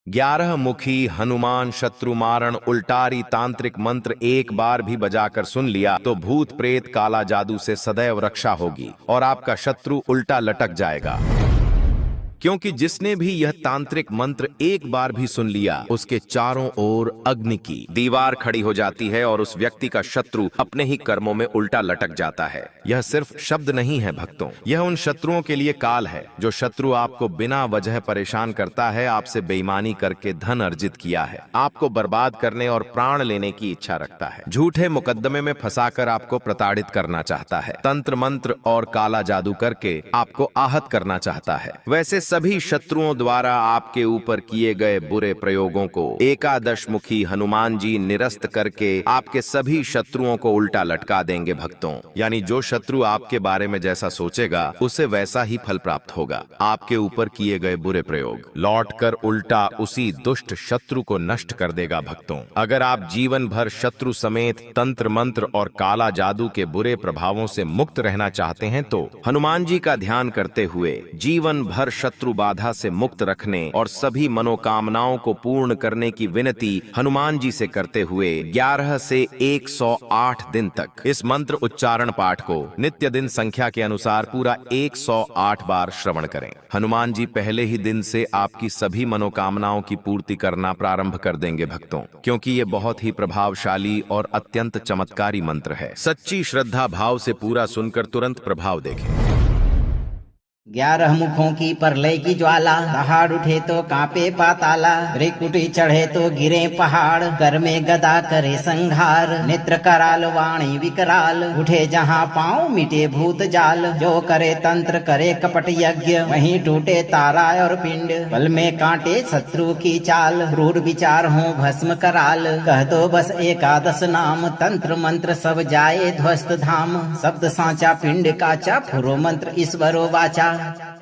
11 मुखी हनुमान शत्रु मारण उल्टारी तांत्रिक मंत्र एक बार भी बजाकर सुन लिया तो भूत प्रेत काला जादू से सदैव रक्षा होगी और आपका शत्रु उल्टा लटक जाएगा। क्योंकि जिसने भी यह तांत्रिक मंत्र एक बार भी सुन लिया उसके चारों ओर अग्नि की दीवार खड़ी हो जाती है और उस व्यक्ति का शत्रु अपने ही कर्मों में उल्टा लटक जाता है। यह सिर्फ शब्द नहीं है भक्तों, यह उन शत्रुओं के लिए काल है जो शत्रु आपको बिना वजह परेशान करता है, आपसे बेईमानी करके धन अर्जित किया है, आपको बर्बाद करने और प्राण लेने की इच्छा रखता है, झूठे मुकदमे में फंसाकर आपको प्रताड़ित करना चाहता है, तंत्र मंत्र और काला जादू करके आपको आहत करना चाहता है। वैसे सभी शत्रुओं द्वारा आपके ऊपर किए गए बुरे प्रयोगों को एकादश मुखी हनुमान जी निरस्त करके आपके सभी शत्रुओं को उल्टा लटका देंगे भक्तों। यानी जो शत्रु आपके बारे में जैसा सोचेगा उसे वैसा ही फल प्राप्त होगा। आपके ऊपर किए गए बुरे प्रयोग लौटकर उल्टा उसी दुष्ट शत्रु को नष्ट कर देगा भक्तों। अगर आप जीवन भर शत्रु समेत तंत्र मंत्र और काला जादू के बुरे प्रभावों से मुक्त रहना चाहते हैं तो हनुमान जी का ध्यान करते हुए जीवन भर शत्रु बाधा से मुक्त रखने और सभी मनोकामनाओं को पूर्ण करने की विनती हनुमान जी से करते हुए 11 से 108 दिन तक इस मंत्र उच्चारण पाठ को नित्य दिन संख्या के अनुसार पूरा 108 बार श्रवण करें। हनुमान जी पहले ही दिन से आपकी सभी मनोकामनाओं की पूर्ति करना प्रारंभ कर देंगे भक्तों, क्योंकि ये बहुत ही प्रभावशाली और अत्यंत चमत्कारी मंत्र है। सच्ची श्रद्धा भाव से पूरा सुनकर तुरंत प्रभाव देखें। 11 मुखों की प्रलय की ज्वाला, दहाड़ उठे तो कांपे पाताला, त्रिकुटी चढ़े तो गिरे पहाड़, कर में गदा करे संघार, नेत्र कराल वाणी विकराल, उठे जहाँ पांव मिटे भूत जाल, जो करे तंत्र करे कपट यज्ञ, वहीं टूटे तारा और पिंड, बल में कांटे शत्रु की चाल, रूढ़ विचार हो भस्म कराल, कह दो बस एकादश नाम, तंत्र मंत्र सब जाए ध्वस्त धाम, शब्द सांचा पिंड काचा, फुरो मंत्र ईश्वरो वाचा।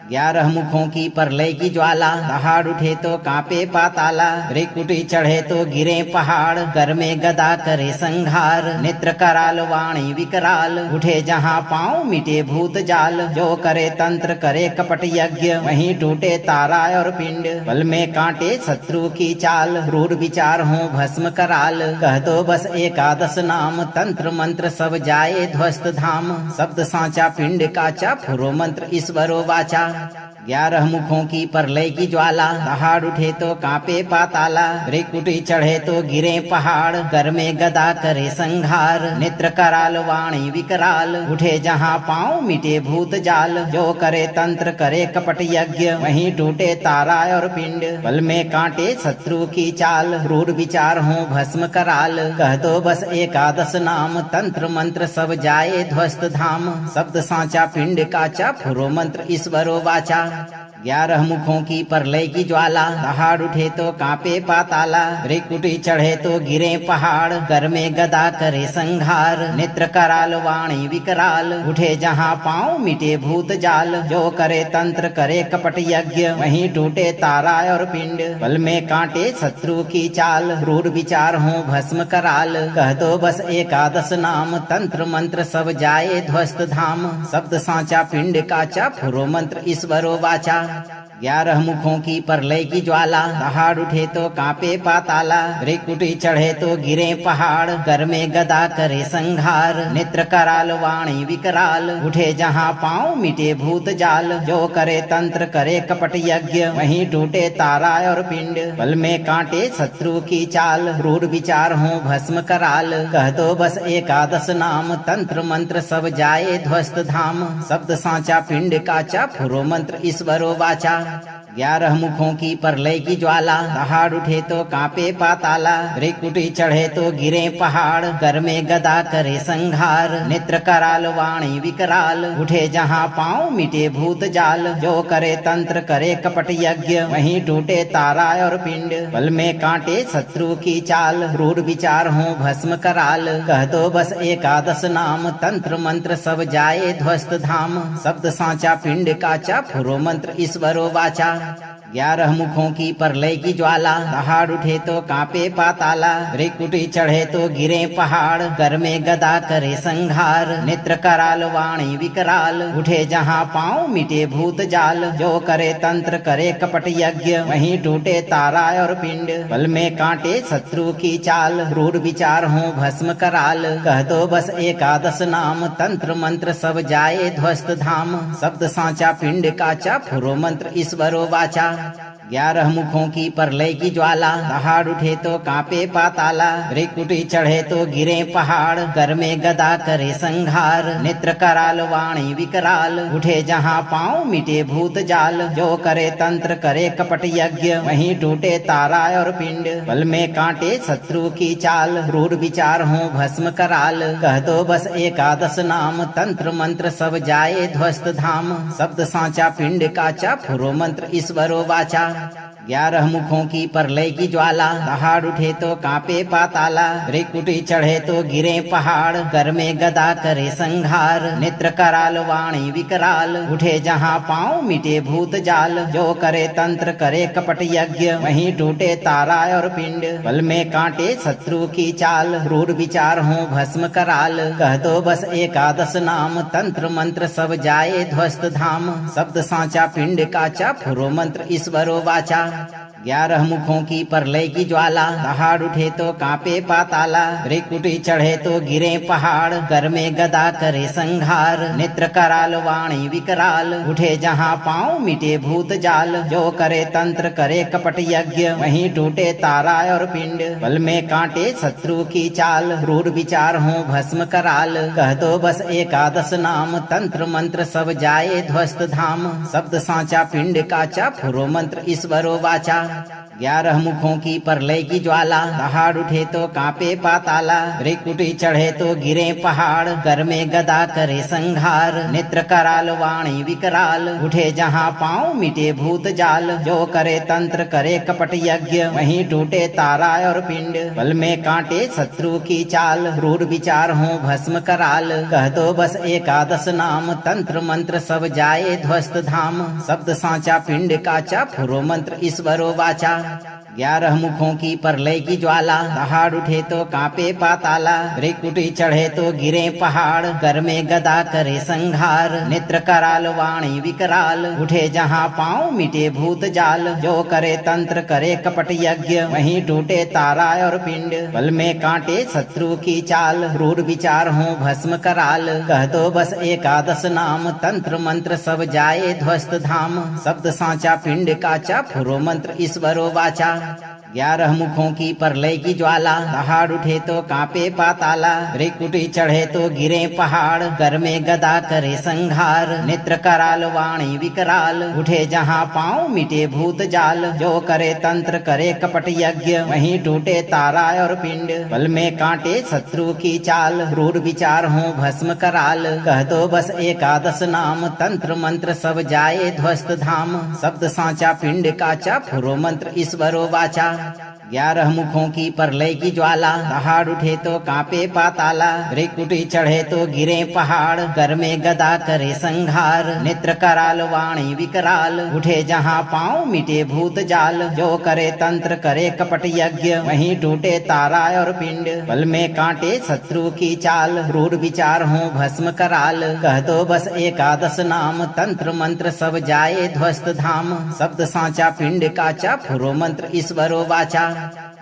11 मुखों की प्रलय की ज्वाला, दहाड़ उठे तो कांपे पाताला, त्रिकुटी चढ़े तो गिरे पहाड़, कर में गदा करे संघार, नेत्र कराल वाणी विकराल, उठे जहाँ पांव मिटे भूत जाल, जो करे तंत्र करे कपट यज्ञ, वहीं टूटे तारा और पिंड, बल में कांटे शत्रु की चाल, रूढ़ विचार हो भस्म कराल, कह दो बस एकादश नाम, तंत्र मंत्र सब जाए ध्वस्त धाम, शब्द सांचा पिंड काचा, फुरो मंत्र ईश्वरो वाचा। 11 मुखों की प्रलय की ज्वाला, दहाड़ उठे तो कांपे पाताला, त्रिकुटी चढ़े तो गिरे पहाड़, कर में गदा करे संघार, नेत्र कराल वाणी विकराल, उठे जहाँ पांव मिटे भूत जाल, जो करे तंत्र करे कपट यज्ञ, वहीं टूटे तारा और पिंड, बल में कांटे शत्रु की चाल, रूढ़ विचार हो भस्म कराल, कह दो बस एकादश नाम, तंत्र मंत्र सब जाए ध्वस्त धाम, शब्द सांचा पिंड काचा, फुरो मंत्र ईश्वरो वाचा। 11 मुखों की प्रलय की ज्वाला, दहाड़ उठे तो कांपे पाताला, त्रिकुटी चढ़े तो गिरे पहाड़, कर में गदा करे संघार, नेत्र कराल वाणी विकराल, उठे जहाँ पांव मिटे भूत जाल, जो करे तंत्र करे कपट यज्ञ, वहीं टूटे तारा और पिंड, बल में कांटे शत्रु की चाल, रूढ़ विचार हो भस्म कराल, कह दो बस एकादश नाम, तंत्र मंत्र सब जाए ध्वस्त धाम, शब्द सांचा पिंड काचा, फुरो मंत्र ईश्वरो वाचा। 11 मुखों की प्रलय की ज्वाला, दहाड़ उठे तो कांपे पाताला, त्रिकुटी चढ़े तो गिरे पहाड़, कर में गदा करे संघार, नेत्र कराल वाणी विकराल, उठे जहाँ पांव मिटे भूत जाल, जो करे तंत्र करे कपट यज्ञ, वहीं टूटे तारा और पिंड, बल में कांटे शत्रु की चाल, रूढ़ विचार हो भस्म कराल, कह दो बस एकादश नाम, तंत्र मंत्र सब जाए ध्वस्त धाम, शब्द सांचा पिंड काचा, फुरो मंत्र ईश्वरो वाचा। 11 मुखों की प्रलय की ज्वाला, दहाड़ उठे तो कांपे पाताला, त्रिकुटी चढ़े तो गिरे पहाड़, कर में गदा करे संघार, नेत्र कराल वाणी विकराल, उठे जहाँ पांव मिटे भूत जाल, जो करे तंत्र करे कपट यज्ञ, वहीं टूटे तारा और पिंड, बल में कांटे शत्रु की चाल, रूढ़ विचार हो भस्म कराल, कह दो बस एकादश नाम, तंत्र मंत्र सब जाए ध्वस्त धाम, शब्द सांचा पिंड काचा, फुरो मंत्र ईश्वरो वाचा। 11 मुखों की प्रलय की ज्वाला, दहाड़ उठे तो कांपे पाताला, भ्रिकुटी चढ़े तो गिरे पहाड़, कर में गदा करे संघार, नेत्र कराल वाणी विकराल, उठे जहाँ पाँव मिटे भूत जाल, जो करे तंत्र करे कपट यज्ञ, वहीं टूटे तारा और पिंड, बल में कांटे शत्रु की चाल, रूढ़ विचार हो भस्म कराल, कह दो बस एकादश नाम, तंत्र मंत्र सब जाए ध्वस्त धाम, शब्द सांचा पिंड काचा, फुरो मंत्र ईश्वरो वाचा। 11 मुखों की प्रलय की ज्वाला, दहाड़ उठे तो कांपे पाताला, भ्रिकुटी चढ़े तो गिरे पहाड़, कर में गदा करे संघार, नेत्र कराल वाणी विकराल, उठे जहाँ पाँव मिटे भूत जाल, जो करे तंत्र करे कपट यज्ञ, वहीं टूटे तारा और पिंड, बल में कांटे शत्रु की चाल, रूढ़ विचार हो भस्म कराल, कह दो बस एकादश नाम, तंत्र मंत्र सब जाए ध्वस्त धाम, शब्द सांचा पिंड काचा, फुरो मंत्र ईश्वरो वाचा। 11 मुखों की प्रलय की ज्वाला, दहाड़ उठे तो कांपे पाताला, भ्रिकुटी चढ़े तो गिरे पहाड़, कर में गदा करे संघार, नेत्र कराल वाणी विकराल, उठे जहाँ पाँव मिटे भूत जाल, जो करे तंत्र करे कपट यज्ञ, वहीं टूटे तारा और पिंड, बल में कांटे शत्रु की चाल, रूढ़ विचार हो भस्म कराल, कह दो बस एकादश नाम, तंत्र मंत्र सब जाए ध्वस्त धाम, शब्द सांचा पिंड काचा, फुरो मंत्र ईश्वरो वाचा। 11 मुखों की प्रलय की ज्वाला, दहाड़ उठे तो कांपे पाताला, भ्रिकुटी चढ़े तो गिरे पहाड़, कर में गदा करे संघार, नेत्र कराल वाणी विकराल, उठे जहाँ पाँव मिटे भूत जाल, जो करे तंत्र करे कपट यज्ञ, वहीं टूटे तारा और पिंड, बल में कांटे शत्रु की चाल, रूढ़ विचार हो भस्म कराल, कह दो बस एकादश नाम, तंत्र मंत्र सब जाए ध्वस्त धाम, शब्द सांचा पिंड काचा, फुरो मंत्र ईश्वरो वाचा। 11 मुखों की प्रलय की ज्वाला, दहाड़ उठे तो कांपे पाताला, भ्रिकुटी चढ़े तो गिरे पहाड़, कर में गदा करे संघार, नेत्र कराल वाणी विकराल, उठे जहाँ पाँव मिटे भूत जाल, जो करे तंत्र करे कपट यज्ञ, वहीं टूटे तारा और पिंड, बल में कांटे शत्रु की चाल, रूढ़ विचार हो भस्म कराल, कह दो बस एकादश नाम, तंत्र मंत्र सब जाए ध्वस्त धाम, शब्द सांचा पिंड काचा, फुरो मंत्र ईश्वरो वाचा। 11 मुखों की प्रलय की ज्वाला, दहाड़ उठे तो कांपे पाताला, भ्रिकुटी चढ़े तो गिरे पहाड़, कर में गदा करे संघार, नेत्र कराल वाणी विकराल, उठे जहाँ पाँव मिटे भूत जाल, जो करे तंत्र करे कपट यज्ञ, वहीं टूटे तारा और पिंड, बल में कांटे शत्रु की चाल, रूढ़ विचार हो भस्म कराल, कह दो बस एकादश नाम, तंत्र मंत्र सब जाए ध्वस्त धाम, शब्द सांचा पिंड काचा, फुरो मंत्र ईश्वरो वाचा। 11 मुखों की प्रलय की ज्वाला, दहाड़ उठे तो कांपे पाताला, भ्रिकुटी चढ़े तो गिरे पहाड़, कर में गदा करे संघार, नेत्र कराल वाणी विकराल, उठे जहाँ पाँव मिटे भूत जाल, जो करे तंत्र करे कपट यज्ञ, वहीं टूटे तारा और पिंड, बल में कांटे शत्रु की चाल, रूढ़ विचार हो भस्म कराल, कह दो बस एकादश नाम, तंत्र मंत्र सब जाए ध्वस्त धाम, शब्द सांचा पिंड काचा, फुरो मंत्र ईश्वरो वाचा। 11 मुखों की प्रलय की ज्वाला, दहाड़ उठे तो कांपे पाताला, भ्रिकुटी चढ़े तो गिरे पहाड़, कर में गदा करे संघार, नेत्र कराल वाणी विकराल, उठे जहाँ पाँव मिटे भूत जाल, जो करे तंत्र करे कपट यज्ञ, वहीं टूटे तारा और पिंड, बल में कांटे शत्रु की चाल, रूढ़ विचार हो भस्म कराल, कह दो बस एकादश नाम, तंत्र मंत्र सब जाए ध्वस्त धाम, शब्द सांचा पिंड काचा, फुरो मंत्र ईश्वरो वाचा।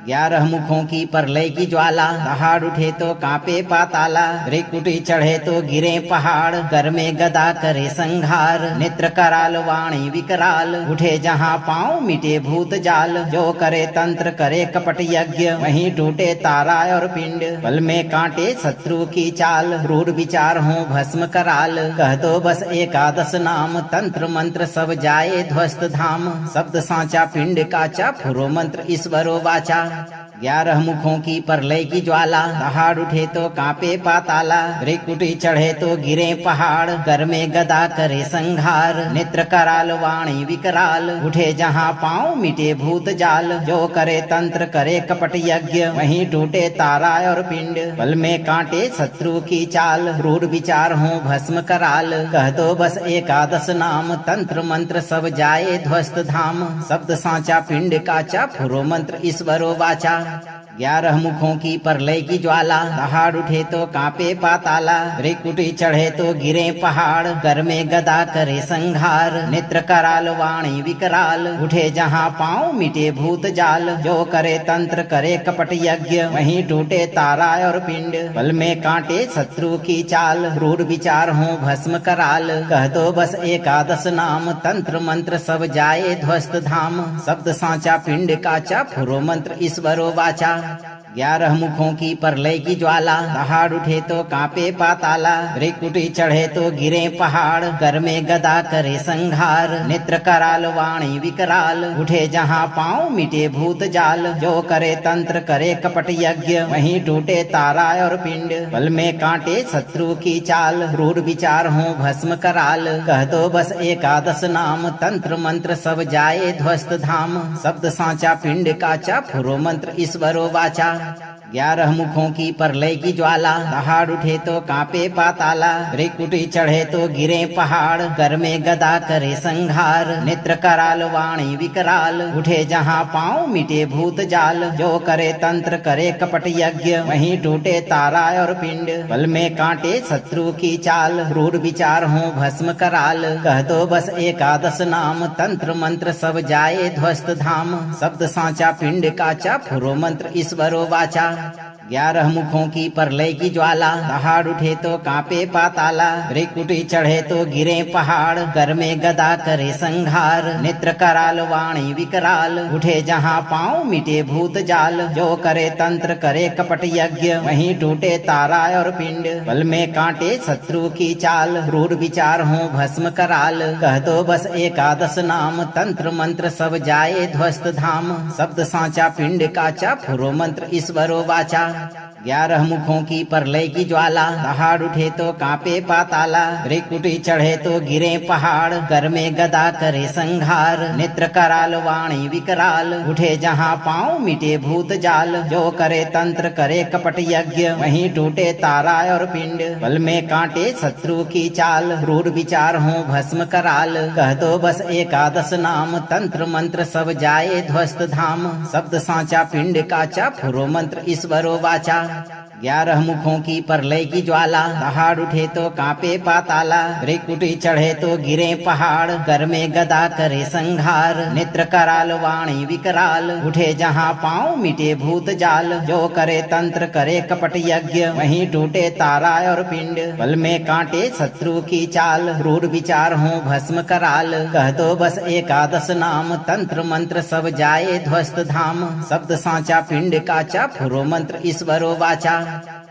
11 मुखों की प्रलय की ज्वाला, दहाड़ उठे तो कांपे पाताला, भ्रिकुटी चढ़े तो गिरे पहाड़, कर में गदा करे संघार, नेत्र कराल वाणी विकराल, उठे जहाँ पाँव मिटे भूत जाल, जो करे तंत्र करे कपट यज्ञ, वहीं टूटे तारा और पिंड, बल में कांटे शत्रु की चाल, रूढ़ विचार हो भस्म कराल, कह दो बस एकादश नाम, तंत्र मंत्र सब जाए ध्वस्त धाम, शब्द सांचा पिंड काचा, फुरो मंत्र ईश्वरो वाचा। 11 मुखों की प्रलय की ज्वाला, दहाड़ उठे तो कांपे पाताला, भ्रिकुटी चढ़े तो गिरे पहाड़, कर में गदा करे संघार, नेत्र कराल वाणी विकराल, उठे जहाँ पाँव मिटे भूत जाल, जो करे तंत्र करे कपट यज्ञ, वहीं टूटे तारा और पिंड, बल में कांटे शत्रु की चाल, रूढ़ विचार हो भस्म कराल, कह दो बस एकादश नाम, तंत्र मंत्र सब जाए ध्वस्त धाम, शब्द सांचा पिंड काचा, फुरो मंत्र ईश्वरो वाचा। 11 मुखों की प्रलय की ज्वाला, दहाड़ उठे तो कांपे पाताला, भ्रिकुटी चढ़े तो गिरे पहाड़, कर में गदा करे संघार, नेत्र कराल वाणी विकराल, उठे जहाँ पाँव मिटे भूत जाल, जो करे तंत्र करे कपट यज्ञ, वहीं टूटे तारा और पिंड, बल में कांटे शत्रु की चाल, रूढ़ विचार हो भस्म कराल, कह दो बस एकादश नाम, तंत्र मंत्र सब जाए ध्वस्त धाम, शब्द सांचा पिंड काचा, फुरो मंत्र ईश्वरो वाचा। 11 मुखों की प्रलय की ज्वाला, दहाड़ उठे तो कांपे पाताला, भ्रिकुटी चढ़े तो गिरे पहाड़, कर में गदा करे संघार, नेत्र कराल वाणी विकराल, उठे जहाँ पाँव मिटे भूत जाल, जो करे तंत्र करे कपट यज्ञ, वहीं टूटे तारा और पिंड, बल में कांटे शत्रु की चाल, रूढ़ विचार हो भस्म कराल, कह दो बस एकादश नाम, तंत्र मंत्र सब जाए ध्वस्त धाम, शब्द सांचा पिंड काचा, फुरो मंत्र ईश्वरो वाचा। 11 मुखों की प्रलय की ज्वाला, दहाड़ उठे तो कांपे पाताला, भ्रिकुटी चढ़े तो गिरे पहाड़, कर में गदा करे संघार, नेत्र कराल वाणी विकराल, उठे जहाँ पाँव मिटे भूत जाल, जो करे तंत्र करे कपट यज्ञ, वहीं टूटे तारा और पिंड, बल में कांटे शत्रु की चाल, रूढ़ विचार हो भस्म कराल, कह दो बस एकादश नाम, तंत्र मंत्र सब जाए ध्वस्त धाम, शब्द सांचा पिंड काचा, फुरो मंत्र ईश्वरो वाचा। 11 मुखों की प्रलय की ज्वाला, दहाड़ उठे तो कांपे पाताला, भ्रिकुटी चढ़े तो गिरे पहाड़, कर में गदा करे संघार, नेत्र कराल वाणी विकराल, उठे जहाँ पाँव मिटे भूत जाल, जो करे तंत्र करे कपट यज्ञ, वहीं टूटे तारा और पिंड, बल में कांटे शत्रु की चाल, रूढ़ विचार हो भस्म कराल, कह दो बस एकादश नाम, तंत्र मंत्र सब जाए ध्वस्त धाम, शब्द सांचा पिंड काचा, फुरो मंत्र ईश्वरो वाचा। 11 मुखों की प्रलय की ज्वाला, दहाड़ उठे तो कांपे पाताला, भ्रिकुटी चढ़े तो गिरे पहाड़, कर में गदा करे संघार, नेत्र कराल वाणी विकराल, उठे जहाँ पाँव मिटे भूत जाल, जो करे तंत्र करे कपट यज्ञ, वहीं टूटे तारा और पिंड, बल में कांटे शत्रु की चाल, रूढ़ विचार हो भस्म कराल, कह दो बस एकादश नाम, तंत्र मंत्र सब जाए ध्वस्त धाम, शब्द सांचा पिंड काचा, फुरो मंत्र ईश्वरो वाचा। 11 मुखों की प्रलय की ज्वाला, दहाड़ उठे तो कांपे पाताला, भ्रिकुटी चढ़े तो गिरे पहाड़, कर में गदा करे संघार, नेत्र कराल वाणी विकराल, उठे जहाँ पाँव मिटे भूत जाल, जो करे तंत्र करे कपट यज्ञ, वहीं टूटे तारा और पिंड, बल में कांटे शत्रु की चाल, रूढ़ विचार हो भस्म कराल, कह दो बस एकादश नाम, तंत्र मंत्र सब जाए ध्वस्त धाम, शब्द सांचा पिंड काचा, फुरो मंत्र ईश्वरो वाचा।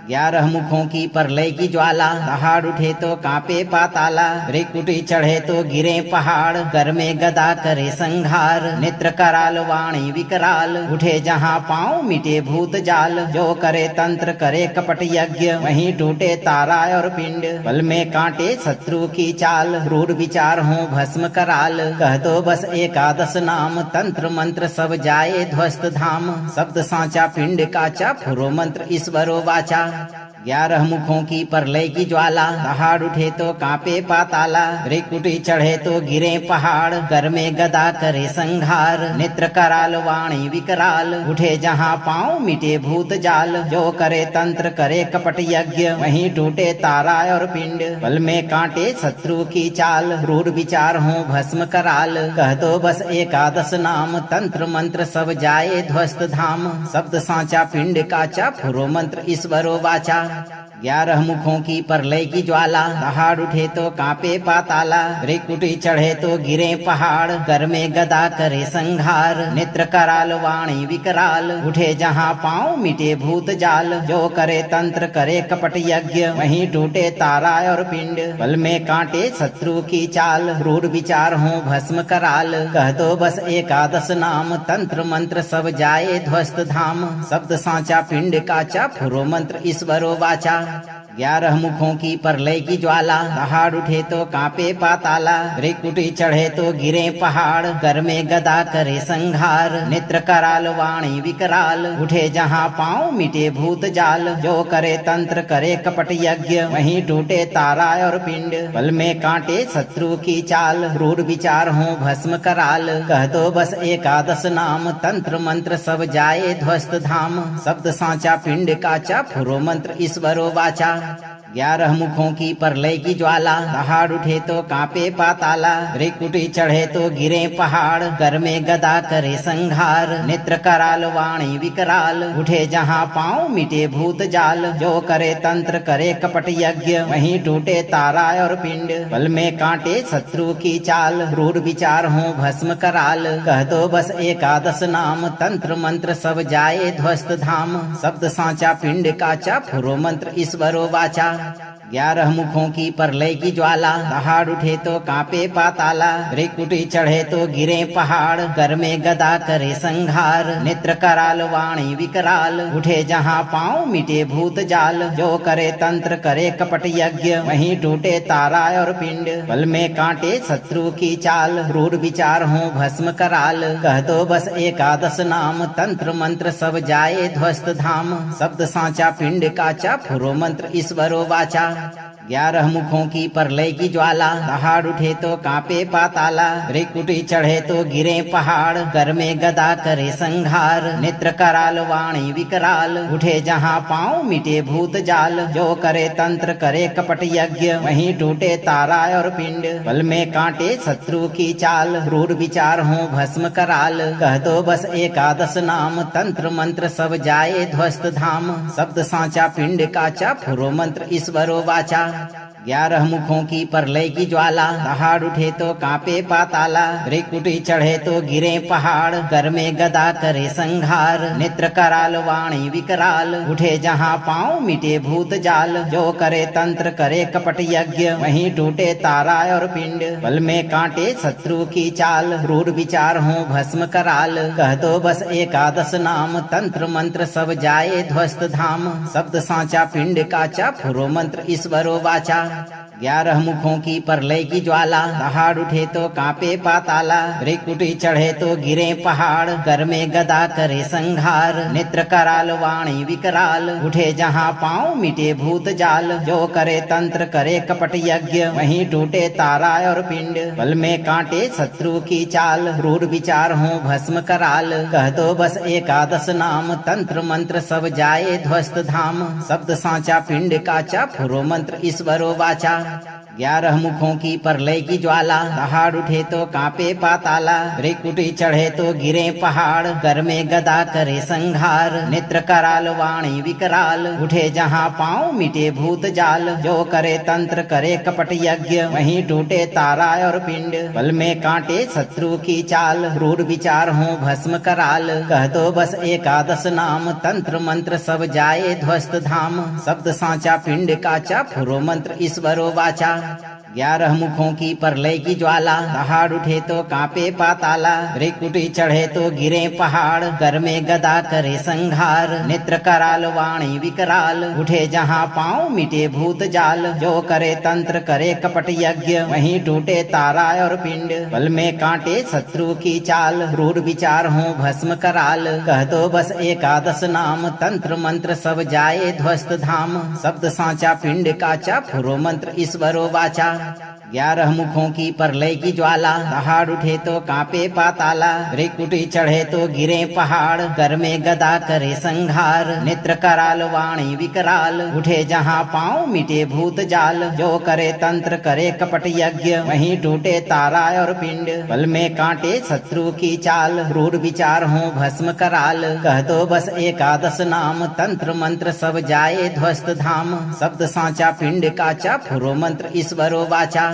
11 मुखों की प्रलय की ज्वाला, दहाड़ उठे तो कांपे पाताला, भ्रिकुटी चढ़े तो गिरे पहाड़, कर में गदा करे संघार, नेत्र कराल वाणी विकराल, उठे जहाँ पाँव मिटे भूत जाल, जो करे तंत्र करे कपट यज्ञ, वहीं टूटे तारा और पिंड, बल में कांटे शत्रु की चाल, रूढ़ विचार हो भस्म कराल, कह दो बस एकादश नाम, तंत्र मंत्र सब जाए ध्वस्त धाम, शब्द सांचा पिंड काचा, फुरो मंत्र ईश्वरो वाचा। 11 मुखों की प्रलय की ज्वाला, दहाड़ उठे तो कांपे पाताला, भ्रिकुटी चढ़े तो गिरे पहाड़, कर में गदा करे संघार, नेत्र कराल वाणी विकराल, उठे जहाँ पाँव मिटे भूत जाल, जो करे तंत्र करे कपट यज्ञ, वहीं टूटे तारा और पिंड, बल में कांटे शत्रु की चाल, रूढ़ विचार हो भस्म कराल, कह दो बस एकादश नाम, तंत्र मंत्र सब जाए ध्वस्त धाम, शब्द सांचा पिंड काचा, फुरो मंत्र ईश्वरो वाचा। 11 मुखों की प्रलय की ज्वाला, दहाड़ उठे तो कांपे पाताला, भ्रिकुटी चढ़े तो गिरे पहाड़, कर में गदा करे संघार, नेत्र कराल वाणी विकराल, उठे जहाँ पाँव मिटे भूत जाल, जो करे तंत्र करे कपट यज्ञ, वहीं टूटे तारा और पिंड, बल में कांटे शत्रु की चाल, रूढ़ विचार हो भस्म कराल, कह दो बस एकादश नाम, तंत्र मंत्र सब जाए ध्वस्त धाम, शब्द सांचा पिंड काचा, फुरो मंत्र ईश्वरो वाचा। 11 मुखों की प्रलय की ज्वाला, दहाड़ उठे तो कांपे पाताला, भ्रिकुटी चढ़े तो गिरे पहाड़, कर में गदा करे संघार, नेत्र कराल वाणी विकराल, उठे जहाँ पाँव मिटे भूत जाल, जो करे तंत्र करे कपट यज्ञ, वहीं टूटे तारा और पिंड, बल में कांटे शत्रु की चाल, रूढ़ विचार हो भस्म कराल, कह दो बस एकादश नाम, तंत्र मंत्र सब जाए ध्वस्त धाम, शब्द सांचा पिंड काचा, फुरो मंत्र ईश्वरो वाचा। 11 मुखों की प्रलय की ज्वाला, दहाड़ उठे तो कांपे पाताला, भ्रिकुटी चढ़े तो गिरे पहाड़, कर में गदा करे संघार, नेत्र कराल वाणी विकराल, उठे जहाँ पाँव मिटे भूत जाल, जो करे तंत्र करे कपट यज्ञ, वहीं टूटे तारा और पिंड, बल में कांटे शत्रु की चाल, रूढ़ विचार हो भस्म कराल, कह दो बस एकादश नाम, तंत्र मंत्र सब जाए ध्वस्त धाम, शब्द सांचा पिंड काचा, फुरो मंत्र ईश्वरो वाचा। 11 मुखों की प्रलय की ज्वाला, दहाड़ उठे तो कांपे पाताला, भ्रिकुटी चढ़े तो गिरे पहाड़, कर में गदा करे संघार, नेत्र कराल वाणी विकराल, उठे जहाँ पाँव मिटे भूत जाल, जो करे तंत्र करे कपट यज्ञ, वहीं टूटे तारा और पिंड, बल में कांटे शत्रु की चाल, रूढ़ विचार हो भस्म कराल, कह दो बस एकादश नाम, तंत्र मंत्र सब जाए ध्वस्त धाम, शब्द सांचा पिंड काचा, फुरो मंत्र ईश्वरो वाचा। 11 मुखों की प्रलय की ज्वाला, दहाड़ उठे तो कांपे पाताला, भ्रिकुटी चढ़े तो गिरे पहाड़, कर में गदा करे संघार, नेत्र कराल वाणी विकराल, उठे जहाँ पाँव मिटे भूत जाल, जो करे तंत्र करे कपट यज्ञ, वहीं टूटे तारा और पिंड, बल में कांटे शत्रु की चाल, रूढ़ विचार हो भस्म कराल, कह दो बस एकादश नाम, तंत्र मंत्र सब जाए ध्वस्त धाम, शब्द सांचा पिंड काचा, फुरो मंत्र ईश्वरो वाचा। 11 मुखों की प्रलय की ज्वाला, दहाड़ उठे तो कांपे पाताला, भ्रिकुटी चढ़े तो गिरे पहाड़, कर में गदा करे संघार, नेत्र कराल वाणी विकराल, उठे जहाँ पाँव मिटे भूत जाल, जो करे तंत्र करे कपट यज्ञ, वहीं टूटे तारा और पिंड, बल में कांटे शत्रु की चाल, रूढ़ विचार हो भस्म कराल, कह दो बस एकादश नाम, तंत्र मंत्र सब जाए ध्वस्त धाम, शब्द सांचा पिंड काचा, फुरो मंत्र ईश्वरो वाचा। 11 मुखों की प्रलय की ज्वाला, दहाड़ उठे तो कांपे पाताला, भ्रिकुटी चढ़े तो गिरे पहाड़, कर में गदा करे संघार, नेत्र कराल वाणी विकराल, उठे जहाँ पाँव मिटे भूत जाल, जो करे तंत्र करे कपट यज्ञ, वहीं टूटे तारा और पिंड, बल में कांटे शत्रु की चाल, रूढ़ विचार हो भस्म कराल, कह दो बस एकादश नाम, तंत्र मंत्र सब जाए ध्वस्त धाम, शब्द सांचा पिंड काचा, फुरो मंत्र ईश्वरो वाचा। 11 मुखों की प्रलय की ज्वाला, दहाड़ उठे तो कांपे पाताला, भ्रिकुटी चढ़े तो गिरे पहाड़, कर में गदा करे संघार, नेत्र कराल वाणी विकराल, उठे जहाँ पाँव मिटे भूत जाल, जो करे तंत्र करे कपट यज्ञ, वहीं टूटे तारा और पिंड, बल में कांटे शत्रु की चाल, रूढ़ विचार हो भस्म कराल, कह दो बस एकादश नाम, तंत्र मंत्र सब जाए ध्वस्त धाम, शब्द सांचा पिंड काचा, फुरो मंत्र ईश्वरो वाचा। 11 मुखों की प्रलय की ज्वाला, दहाड़ उठे तो कांपे पाताला, भ्रिकुटी चढ़े तो गिरे पहाड़, कर में गदा करे संघार, नेत्र कराल वाणी विकराल, उठे जहाँ पाँव मिटे भूत जाल, जो करे तंत्र करे कपट यज्ञ, वहीं टूटे तारा और पिंड, बल में कांटे शत्रु की चाल, रूढ़ विचार हो भस्म कराल, कह दो बस एकादश नाम, तंत्र मंत्र सब जाए ध्वस्त धाम, शब्द सांचा पिंड काचा, फुरो मंत्र ईश्वरो वाचा। 11 मुखों की प्रलय की ज्वाला, दहाड़ उठे तो कांपे पाताला, भ्रिकुटी चढ़े तो गिरे पहाड़, कर में गदा करे संघार, नेत्र कराल वाणी विकराल, उठे जहाँ पाँव मिटे भूत जाल, जो करे तंत्र करे कपट यज्ञ, वहीं टूटे तारा और पिंड, बल में कांटे शत्रु की चाल, रूढ़ विचार हो भस्म कराल, कह दो बस एकादश नाम, तंत्र मंत्र सब जाए ध्वस्त धाम, शब्द सांचा पिंड काचा, फुरो मंत्र ईश्वरो वाचा।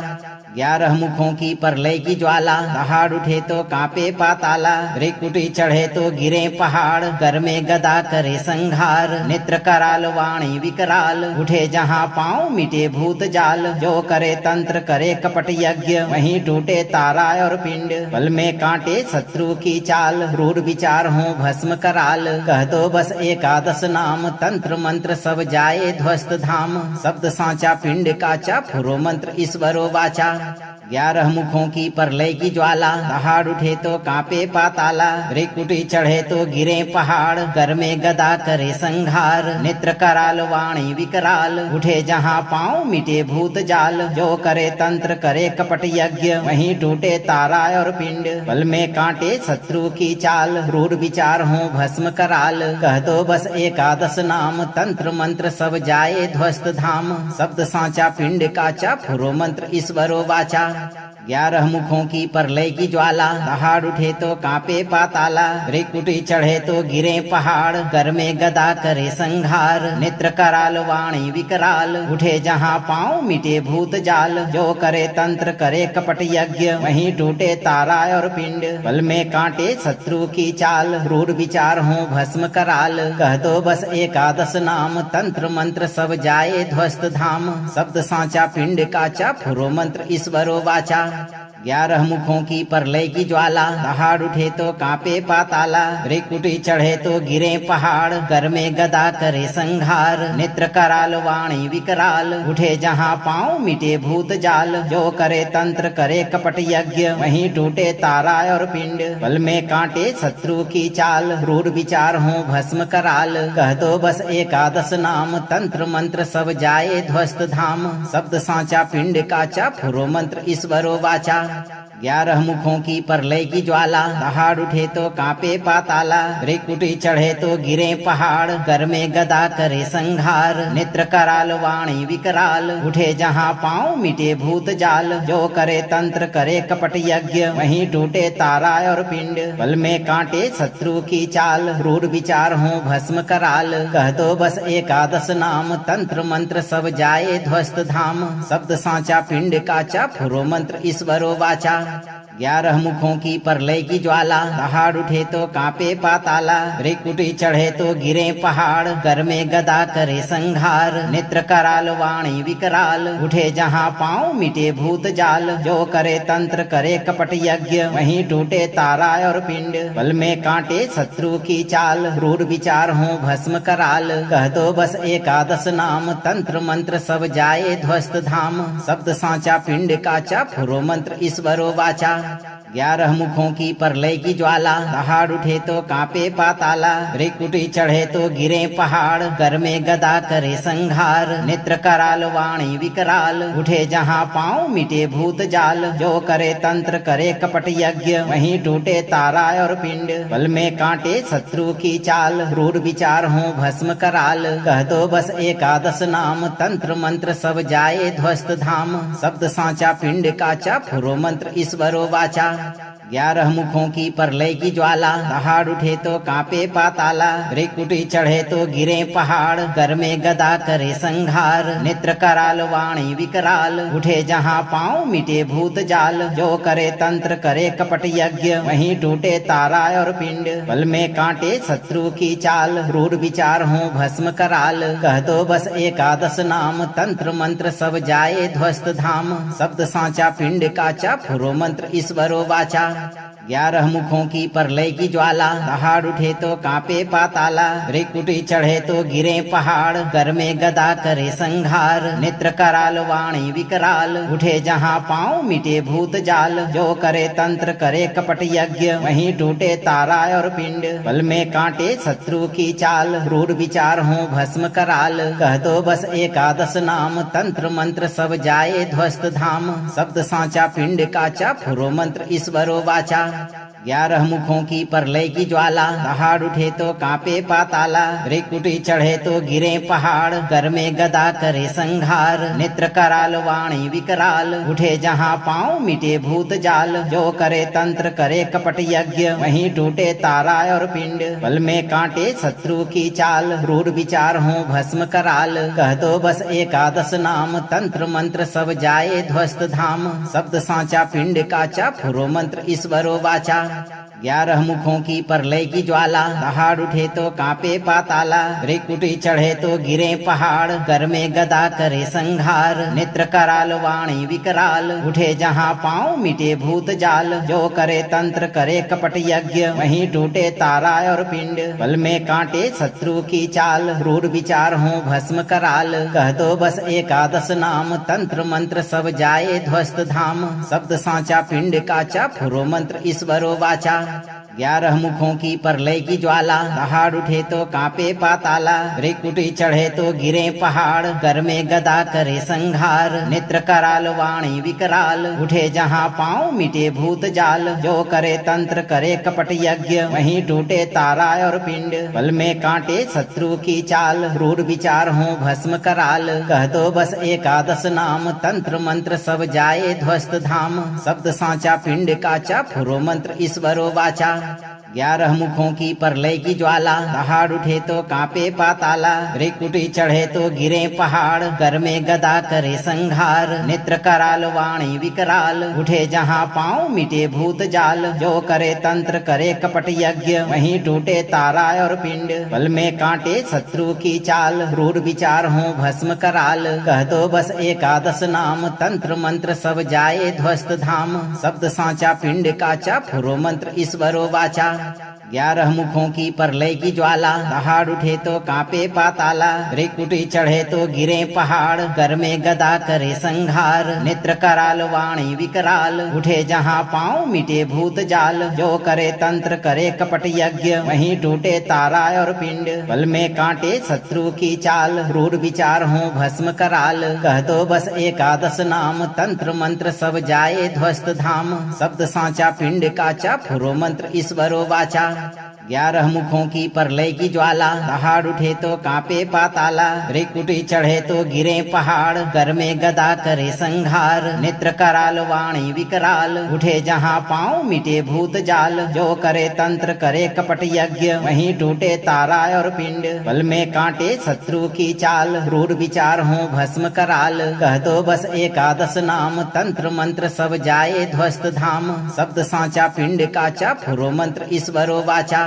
11 मुखों की प्रलय की ज्वाला, दहाड़ उठे तो कांपे पाताला, भ्रिकुटी चढ़े तो गिरे पहाड़, कर में गदा करे संघार, नेत्र कराल वाणी विकराल, उठे जहाँ पाँव मिटे भूत जाल, जो करे तंत्र करे कपट यज्ञ, वहीं टूटे तारा और पिंड, बल में कांटे शत्रु की चाल, रूढ़ विचार हो भस्म कराल, कह दो बस एकादश नाम, तंत्र मंत्र सब जाए ध्वस्त धाम, शब्द सांचा पिंड काचा, फुरो मंत्र ईश्वरो वाचा। 11 मुखों की प्रलय की ज्वाला, दहाड़ उठे तो कांपे पाताला, भ्रिकुटी चढ़े तो गिरे पहाड़, कर में गदा करे संघार, नेत्र कराल वाणी विकराल, उठे जहाँ पाँव मिटे भूत जाल, जो करे तंत्र करे कपट यज्ञ, वहीं टूटे तारा और पिंड, बल में कांटे शत्रु की चाल, रूढ़ विचार हो भस्म कराल, कह दो बस एकादश नाम, तंत्र मंत्र सब जाए ध्वस्त धाम, शब्द सांचा पिंड काचा, फुरो मंत्र ईश्वरो वाचा। 11 मुखों की प्रलय की ज्वाला, दहाड़ उठे तो कांपे पाताला, भ्रिकुटी चढ़े तो गिरे पहाड़, कर में गदा करे संघार, नेत्र कराल वाणी विकराल, उठे जहाँ पाँव मिटे भूत जाल, जो करे तंत्र करे कपट यज्ञ, वहीं टूटे तारा और पिंड, बल में कांटे शत्रु की चाल, रूढ़ विचार हो भस्म कराल, कह दो बस एकादश नाम, तंत्र मंत्र सब जाए ध्वस्त धाम, शब्द सांचा पिंड काचा, फुरो मंत्र ईश्वरो वाचा। 11 मुखों की प्रलय की ज्वाला, दहाड़ उठे तो कांपे पाताला, भ्रिकुटी चढ़े तो गिरे पहाड़, कर में गदा करे संघार, नेत्र कराल वाणी विकराल, उठे जहाँ पाँव मिटे भूत जाल, जो करे तंत्र करे कपट यज्ञ, वहीं टूटे तारा और पिंड, बल में कांटे शत्रु की चाल, रूढ़ विचार हो भस्म कराल, कह दो बस एकादश नाम, तंत्र मंत्र सब जाए ध्वस्त धाम, शब्द सांचा पिंड काचा, फुरो मंत्र ईश्वरो वाचा। 11 मुखों की प्रलय की ज्वाला, दहाड़ उठे तो कांपे पाताला, भ्रिकुटी चढ़े तो गिरे पहाड़, कर में गदा करे संघार, नेत्र कराल वाणी विकराल, उठे जहाँ पाँव मिटे भूत जाल, जो करे तंत्र करे कपट यज्ञ, वहीं टूटे तारा और पिंड, बल में कांटे शत्रु की चाल, रूढ़ विचार हो भस्म कराल, कह दो बस एकादश नाम, तंत्र मंत्र सब जाए ध्वस्त धाम, शब्द सांचा पिंड काचा, फुरो मंत्र ईश्वरो वाचा। 11 मुखों की प्रलय की ज्वाला, दहाड़ उठे तो कांपे पाताला, भ्रिकुटी चढ़े तो गिरे पहाड़, कर में गदा करे संघार, नेत्र कराल वाणी विकराल, उठे जहाँ पाँव मिटे भूत जाल, जो करे तंत्र करे कपट यज्ञ, वहीं टूटे तारा और पिंड, बल में कांटे शत्रु की चाल, रूढ़ विचार हो भस्म कराल, कह दो बस एकादश नाम, तंत्र मंत्र सब जाए ध्वस्त धाम, शब्द सांचा पिंड काचा, फुरो मंत्र ईश्वरो वाचा। 11 मुखों की प्रलय की ज्वाला, दहाड़ उठे तो कांपे पाताला, भ्रिकुटी चढ़े तो गिरे पहाड़, कर में गदा करे संघार, नेत्र कराल वाणी विकराल, उठे जहाँ पाँव मिटे भूत जाल, जो करे तंत्र करे कपट यज्ञ, वहीं टूटे तारा और पिंड, बल में कांटे शत्रु की चाल, रूढ़ विचार हो भस्म कराल, कह दो बस एकादश नाम, तंत्र मंत्र सब जाए ध्वस्त धाम, शब्द सांचा पिंड काचा, फुरो मंत्र ईश्वरो वाचा। 11 मुखों की प्रलय की ज्वाला, दहाड़ उठे तो कांपे पाताला, भ्रिकुटी चढ़े तो गिरे पहाड़, कर में गदा करे संघार, नेत्र कराल वाणी विकराल, उठे जहाँ पाँव मिटे भूत जाल, जो करे तंत्र करे कपट यज्ञ, वहीं टूटे तारा और पिंड, बल में कांटे शत्रु की चाल, रूढ़ विचार हो भस्म कराल, कह दो बस एकादश नाम, तंत्र मंत्र सब जाए ध्वस्त धाम, शब्द सांचा पिंड काचा, फुरो मंत्र ईश्वरो वाचा। 11 मुखों की प्रलय की ज्वाला, दहाड़ उठे तो कांपे पाताला, भृकुटी चढ़े तो गिरे पहाड़, कर में गदा करे संघार, नेत्र कराल वाणी विकराल, उठे जहाँ पाँव मिटे भूत जाल, जो करे तंत्र करे कपट यज्ञ, वहीं टूटे तारा और पिंड, बल में कांटे शत्रु की चाल, रूढ़ विचार हो भस्म कराल, कह दो बस एकादश नाम, तंत्र मंत्र सब जाए ध्वस्त धाम, शब्द सांचा पिंड काचा, फुरो मंत्र ईश्वरो वाचा। 11 मुखों की प्रलय की ज्वाला, दहाड़ उठे तो कांपे पाताला, भृकुटी चढ़े तो गिरे पहाड़, कर में गदा करे संघार, नेत्र कराल वाणी विकराल, उठे जहाँ पाँव मिटे भूत जाल, जो करे तंत्र करे कपट यज्ञ, वहीं टूटे तारा और पिंड, बल में कांटे शत्रु की चाल, रूढ़ विचार हो भस्म कराल, कह दो बस एकादश नाम, तंत्र मंत्र सब जाए ध्वस्त धाम, शब्द सांचा पिंड काचा, फुरो मंत्र ईश्वरो वाचा। 11 मुखों की प्रलय की ज्वाला, दहाड़ उठे तो कांपे पाताला, भृकुटी चढ़े तो गिरे पहाड़, कर में गदा करे संघार, नेत्र कराल वाणी विकराल, उठे जहाँ पाँव मिटे भूत जाल, जो करे तंत्र करे कपट यज्ञ, वहीं टूटे तारा और पिंड, बल में कांटे शत्रु की चाल, रूढ़ विचार हो भस्म कराल, कह दो बस एकादश नाम, तंत्र मंत्र सब जाए ध्वस्त धाम, शब्द सांचा पिंड काचा, फुरो मंत्र ईश्वरो वाचा। 11 मुखों की प्रलय की ज्वाला, दहाड़ उठे तो कांपे पाताला, भृकुटी चढ़े तो गिरे पहाड़, कर में गदा करे संघार, नेत्र कराल वाणी विकराल, उठे जहाँ पाँव मिटे भूत जाल, जो करे तंत्र करे कपट यज्ञ, वहीं टूटे तारा और पिंड, बल में कांटे शत्रु की चाल, रूढ़ विचार हो भस्म कराल, कह दो बस एकादश नाम, तंत्र मंत्र सब जाए ध्वस्त धाम, शब्द सांचा पिंड काचा, फुरो मंत्र ईश्वरो वाचा। 11 मुखों की प्रलय की ज्वाला, दहाड़ उठे तो कांपे पाताला, भृकुटी चढ़े तो गिरे पहाड़, कर में गदा करे संघार, नेत्र कराल वाणी विकराल, उठे जहाँ पाँव मिटे भूत जाल, जो करे तंत्र करे कपट यज्ञ, वहीं टूटे तारा और पिंड, बल में कांटे शत्रु की चाल, रूढ़ विचार हो भस्म कराल, कह दो बस एकादश नाम, तंत्र मंत्र सब जाए ध्वस्त धाम, शब्द सांचा पिंड काचा, फुरो मंत्र ईश्वरो वाचा। 11 मुखों की प्रलय की ज्वाला, दहाड़ उठे तो कांपे पाताला, भृकुटी चढ़े तो गिरे पहाड़, कर में गदा करे संघार, नेत्र कराल वाणी विकराल, उठे जहाँ पाँव मिटे भूत जाल, जो करे तंत्र करे कपट यज्ञ, वहीं टूटे तारा और पिंड, बल में कांटे शत्रु की चाल, रूढ़ विचार हो भस्म कराल, कह दो बस एकादश नाम, तंत्र मंत्र सब जाए ध्वस्त धाम, शब्द सांचा पिंड काचा, फुरो मंत्र ईश्वरो वाचा। 11 मुखों की प्रलय की ज्वाला, दहाड़ उठे तो कांपे पाताला, भृकुटी चढ़े तो गिरे पहाड़, कर में गदा करे संघार, नेत्र कराल वाणी विकराल, उठे जहाँ पाँव मिटे भूत जाल, जो करे तंत्र करे कपट यज्ञ, वहीं टूटे तारा और पिंड, बल में कांटे शत्रु की चाल, रूढ़ विचार हो भस्म कराल, कह दो बस एकादश नाम, तंत्र मंत्र सब जाए ध्वस्त धाम, शब्द सांचा पिंड काचा, फुरो मंत्र ईश्वरो वाचा।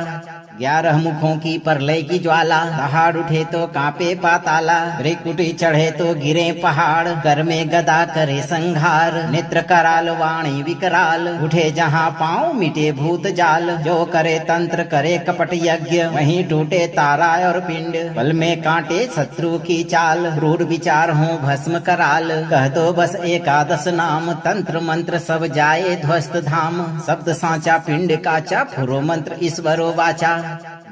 11 मुखों की प्रलय की ज्वाला, दहाड़ उठे तो कांपे पाताला, भृकुटी चढ़े तो गिरे पहाड़, कर में गदा करे संघार, नेत्र कराल वाणी विकराल, उठे जहाँ पाँव मिटे भूत जाल, जो करे तंत्र करे कपट यज्ञ, वहीं टूटे तारा और पिंड, बल में कांटे शत्रु की चाल, रूढ़ विचार हो भस्म कराल, कह दो बस एकादश नाम, तंत्र मंत्र सब जाए ध्वस्त धाम, शब्द सांचा पिंड काचा, फुरो मंत्र ईश्वरो वाचा।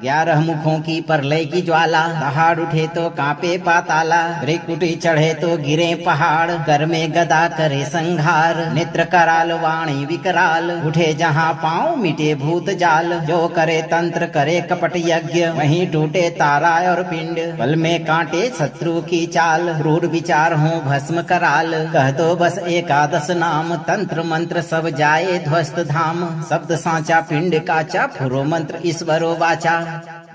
11 मुखों की प्रलय की ज्वाला, दहाड़ उठे तो कांपे पाताला, भृकुटी चढ़े तो गिरे पहाड़, कर में गदा करे संघार, नेत्र कराल वाणी विकराल, उठे जहाँ पाँव मिटे भूत जाल, जो करे तंत्र करे कपट यज्ञ, वहीं टूटे तारा और पिंड, बल में कांटे शत्रु की चाल, रूढ़ विचार हो भस्म कराल, कह दो बस एकादश नाम, तंत्र मंत्र सब जाए ध्वस्त धाम, शब्द सांचा पिंड काचा, फुरो मंत्र ईश्वरो वाचा।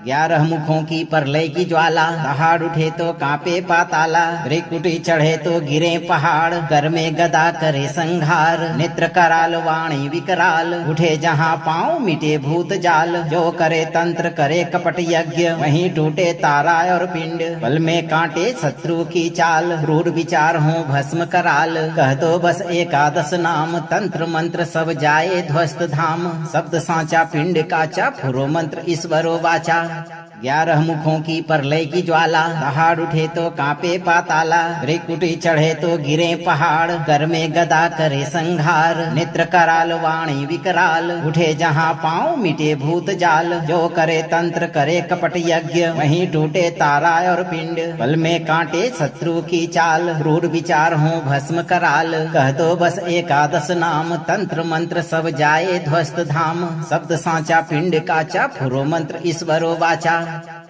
11 मुखों की प्रलय की ज्वाला, दहाड़ उठे तो कांपे पाताला, भृकुटी चढ़े तो गिरे पहाड़, कर में गदा करे संघार, नेत्र कराल वाणी विकराल, उठे जहाँ पाँव मिटे भूत जाल, जो करे तंत्र करे कपट यज्ञ, वहीं टूटे तारा और पिंड, बल में कांटे शत्रु की चाल, रूढ़ विचार हो भस्म कराल, कह दो बस एकादश नाम, तंत्र मंत्र सब जाए ध्वस्त धाम, शब्द सांचा पिंड काचा, फुरो मंत्र ईश्वरो वाचा। 11 मुखों की प्रलय की ज्वाला, दहाड़ उठे तो कांपे पाताला, भृकुटी चढ़े तो गिरे पहाड़, कर में गदा करे संघार, नेत्र कराल वाणी विकराल, उठे जहाँ पाँव मिटे भूत जाल, जो करे तंत्र करे कपट यज्ञ, वहीं टूटे तारा और पिंड, बल में कांटे शत्रु की चाल, रूढ़ विचार हो भस्म कराल, कह दो बस एकादश नाम, तंत्र मंत्र सब जाए ध्वस्त धाम, शब्द सांचा पिंड काचा, फुरो मंत्र ईश्वरो वाचा।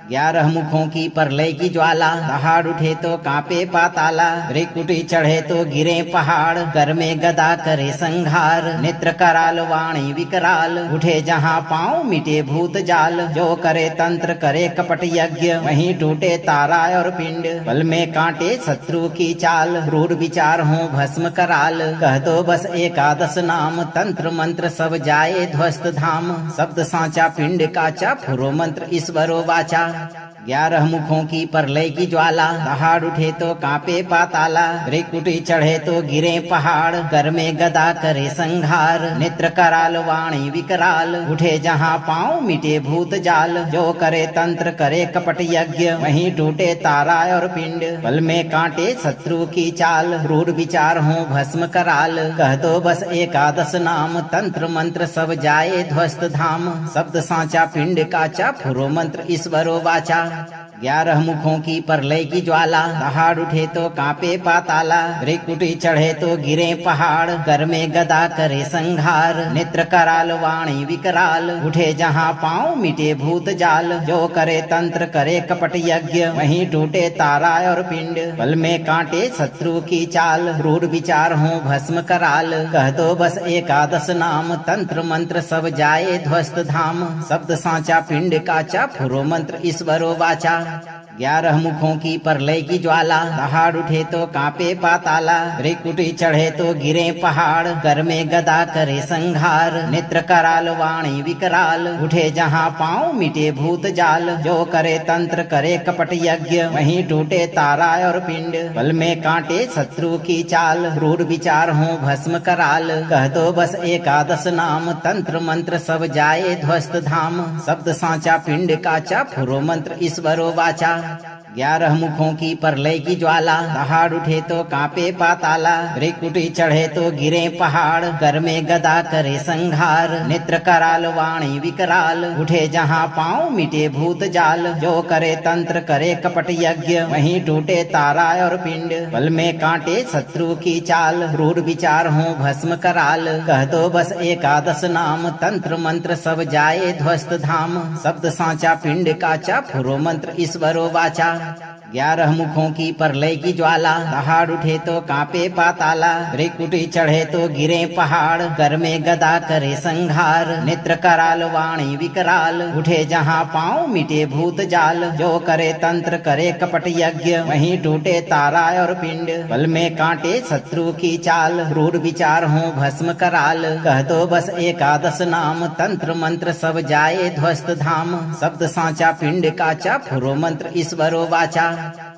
11 मुखों की प्रलय की ज्वाला, दहाड़ उठे तो कांपे पाताला, भृकुटी चढ़े तो गिरे पहाड़, कर में गदा करे संघार, नेत्र कराल वाणी विकराल, उठे जहाँ पाँव मिटे भूत जाल, जो करे तंत्र करे कपट यज्ञ, वहीं टूटे तारा और पिंड, बल में कांटे शत्रु की चाल, रूढ़ विचार हो भस्म कराल, कह दो बस एकादश नाम, तंत्र मंत्र सब जाए ध्वस्त धाम, शब्द सांचा पिंड काचा, फुरो मंत्र ईश्वरो वाचा। 11 मुखों की प्रलय की ज्वाला, दहाड़ उठे तो कांपे पाताला, भृकुटी चढ़े तो गिरे पहाड़, कर में गदा करे संघार, नेत्र कराल वाणी विकराल, उठे जहाँ पाँव मिटे भूत जाल, जो करे तंत्र करे कपट यज्ञ, वहीं टूटे तारा और पिंड, बल में कांटे शत्रु की चाल, रूढ़ विचार हो भस्म कराल, कह दो बस एकादश नाम, तंत्र मंत्र सब जाए ध्वस्त धाम, शब्द सांचा पिंड काचा, फुरो मंत्र ईश्वरो वाचा। 11 मुखों की प्रलय की ज्वाला, दहाड़ उठे तो कांपे पाताला, भृकुटी चढ़े तो गिरे पहाड़, कर में गदा करे संघार, नेत्र कराल वाणी विकराल, उठे जहाँ पाँव मिटे भूत जाल, जो करे तंत्र करे कपट यज्ञ, वहीं टूटे तारा और पिंड, बल में कांटे शत्रु की चाल, रूढ़ विचार हो भस्म कराल, कह दो बस एकादश नाम, तंत्र मंत्र सब जाए ध्वस्त धाम, शब्द सांचा पिंड काचा, फुरो मंत्र ईश्वरो वाचा। 11 मुखों की प्रलय की ज्वाला, दहाड़ उठे तो कांपे पाताला, भृकुटी चढ़े तो गिरे पहाड़, कर में गदा करे संघार, नेत्र कराल वाणी विकराल, उठे जहाँ पाँव मिटे भूत जाल, जो करे तंत्र करे कपट यज्ञ, वहीं टूटे तारा और पिंड, बल में कांटे शत्रु की चाल, रूढ़ विचार हो भस्म कराल, कह दो बस एकादश नाम, तंत्र मंत्र सब जाए ध्वस्त धाम, शब्द सांचा पिंड काचा, फुरो मंत्र ईश्वरो वाचा। 11 मुखों की प्रलय की ज्वाला, दहाड़ उठे तो कांपे पाताला, भृकुटी चढ़े तो गिरे पहाड़, कर में गदा करे संघार, नेत्र कराल वाणी विकराल, उठे जहाँ पाँव मिटे भूत जाल, जो करे तंत्र करे कपट यज्ञ, वहीं टूटे तारा और पिंड, बल में कांटे शत्रु की चाल, रूढ़ विचार हो भस्म कराल, कह दो बस एकादश नाम, तंत्र मंत्र सब जाए ध्वस्त धाम, शब्द सांचा पिंड काचा, फुरो मंत्र ईश्वरो वाचा। 11 मुखों की प्रलय की ज्वाला, दहाड़ उठे तो कांपे पाताला, भृकुटी चढ़े तो गिरे पहाड़, कर में गदा करे संघार, नेत्र कराल वाणी विकराल, उठे जहाँ पाँव मिटे भूत जाल, जो करे तंत्र करे कपट यज्ञ, वहीं टूटे तारा और पिंड, बल में कांटे शत्रु की चाल, रूढ़ विचार हो भस्म कराल, कह दो बस एकादश नाम, तंत्र मंत्र सब जाए ध्वस्त धाम, शब्द सांचा पिंड काचा, फुरो मंत्र ईश्वरो वाचा।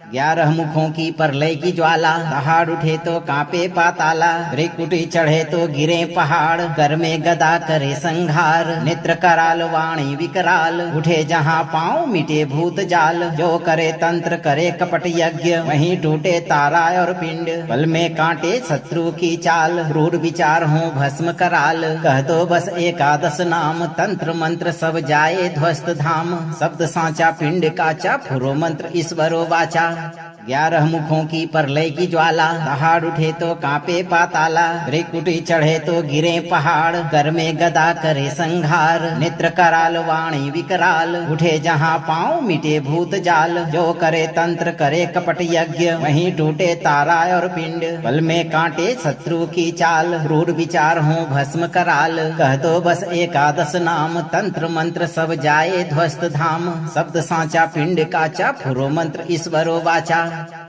11 मुखों की प्रलय की ज्वाला, दहाड़ उठे तो कांपे पाताला, भृकुटी चढ़े तो गिरे पहाड़, कर में गदा करे संघार, नेत्र कराल वाणी विकराल, उठे जहाँ पाँव मिटे भूत जाल, जो करे तंत्र करे कपट यज्ञ, वहीं टूटे तारा और पिंड, बल में कांटे शत्रु की चाल, रूढ़ विचार हो भस्म कराल, कह दो बस एकादश नाम, तंत्र मंत्र सब जाए ध्वस्त धाम, शब्द सांचा पिंड काचा, फुरो मंत्र ईश्वरो वाचा। 11 मुखों की प्रलय की ज्वाला, दहाड़ उठे तो कांपे पाताला, भ्रिकुटी चढ़े तो गिरे पहाड़, कर में गदा करे संघार, नेत्र कराल वाणी विकराल, उठे जहाँ पाँव मिटे भूत जाल, जो करे तंत्र करे कपट यज्ञ, वहीं टूटे तारा और पिंड, बल में कांटे शत्रु की चाल, रूढ़ विचार हो भस्म कराल, कह दो बस एकादश नाम, तंत्र मंत्र सब जाए ध्वस्त धाम, शब्द सांचा पिंड काचा, फुरो मंत्र ईश्वरो वाचा।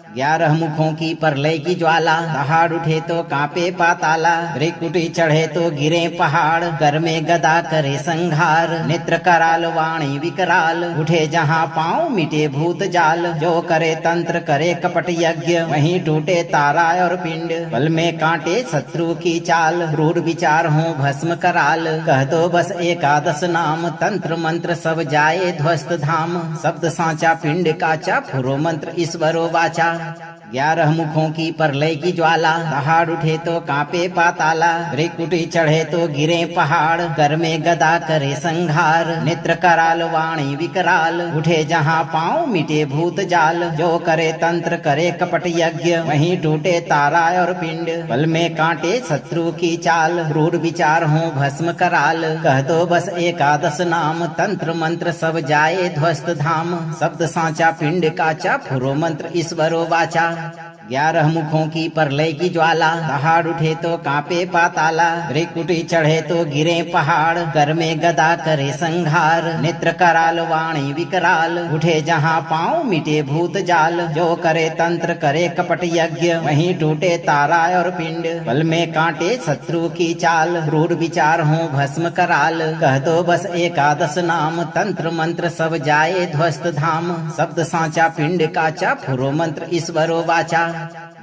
11 मुखों की प्रलय की ज्वाला, दहाड़ उठे तो कांपे पाताला, भ्रिकुटी चढ़े तो गिरे पहाड़, कर में गदा करे संघार, नेत्र कराल वाणी विकराल, उठे जहाँ पाँव मिटे भूत जाल, जो करे तंत्र करे कपट यज्ञ, वहीं टूटे तारा और पिंड, बल में कांटे शत्रु की चाल, रूढ़ विचार हो भस्म कराल, कह दो बस एकादश नाम, तंत्र मंत्र सब जाए ध्वस्त धाम, शब्द सांचा पिंड काचा, फुरो मंत्र ईश्वरो वाचा। 11 मुखों की प्रलय की ज्वाला, दहाड़ उठे तो कांपे पाताला, भ्रिकुटी चढ़े तो गिरे पहाड़, कर में गदा करे संघार, नेत्र कराल वाणी विकराल, उठे जहाँ पाँव मिटे भूत जाल, जो करे तंत्र करे कपट यज्ञ, वहीं टूटे तारा और पिंड, बल में कांटे शत्रु की चाल, रूढ़ विचार हो भस्म कराल, कह दो बस एकादश नाम, तंत्र मंत्र सब जाए ध्वस्त धाम, शब्द सांचा पिंड काचा, फुरो मंत्र ईश्वरो वाचा। 11 मुखों की प्रलय की ज्वाला, दहाड़ उठे तो कांपे पाताला, भ्रिकुटी चढ़े तो गिरे पहाड़, कर में गदा करे संघार, नेत्र कराल वाणी विकराल, उठे जहाँ पाँव मिटे भूत जाल, जो करे तंत्र करे कपट यज्ञ, वहीं टूटे तारा और पिंड, बल में कांटे शत्रु की चाल, रूढ़ विचार हो भस्म कराल, कह दो बस एकादश नाम, तंत्र मंत्र सब जाए ध्वस्त धाम, शब्द सांचा पिंड काचा, फुरो मंत्र ईश्वरो वाचा।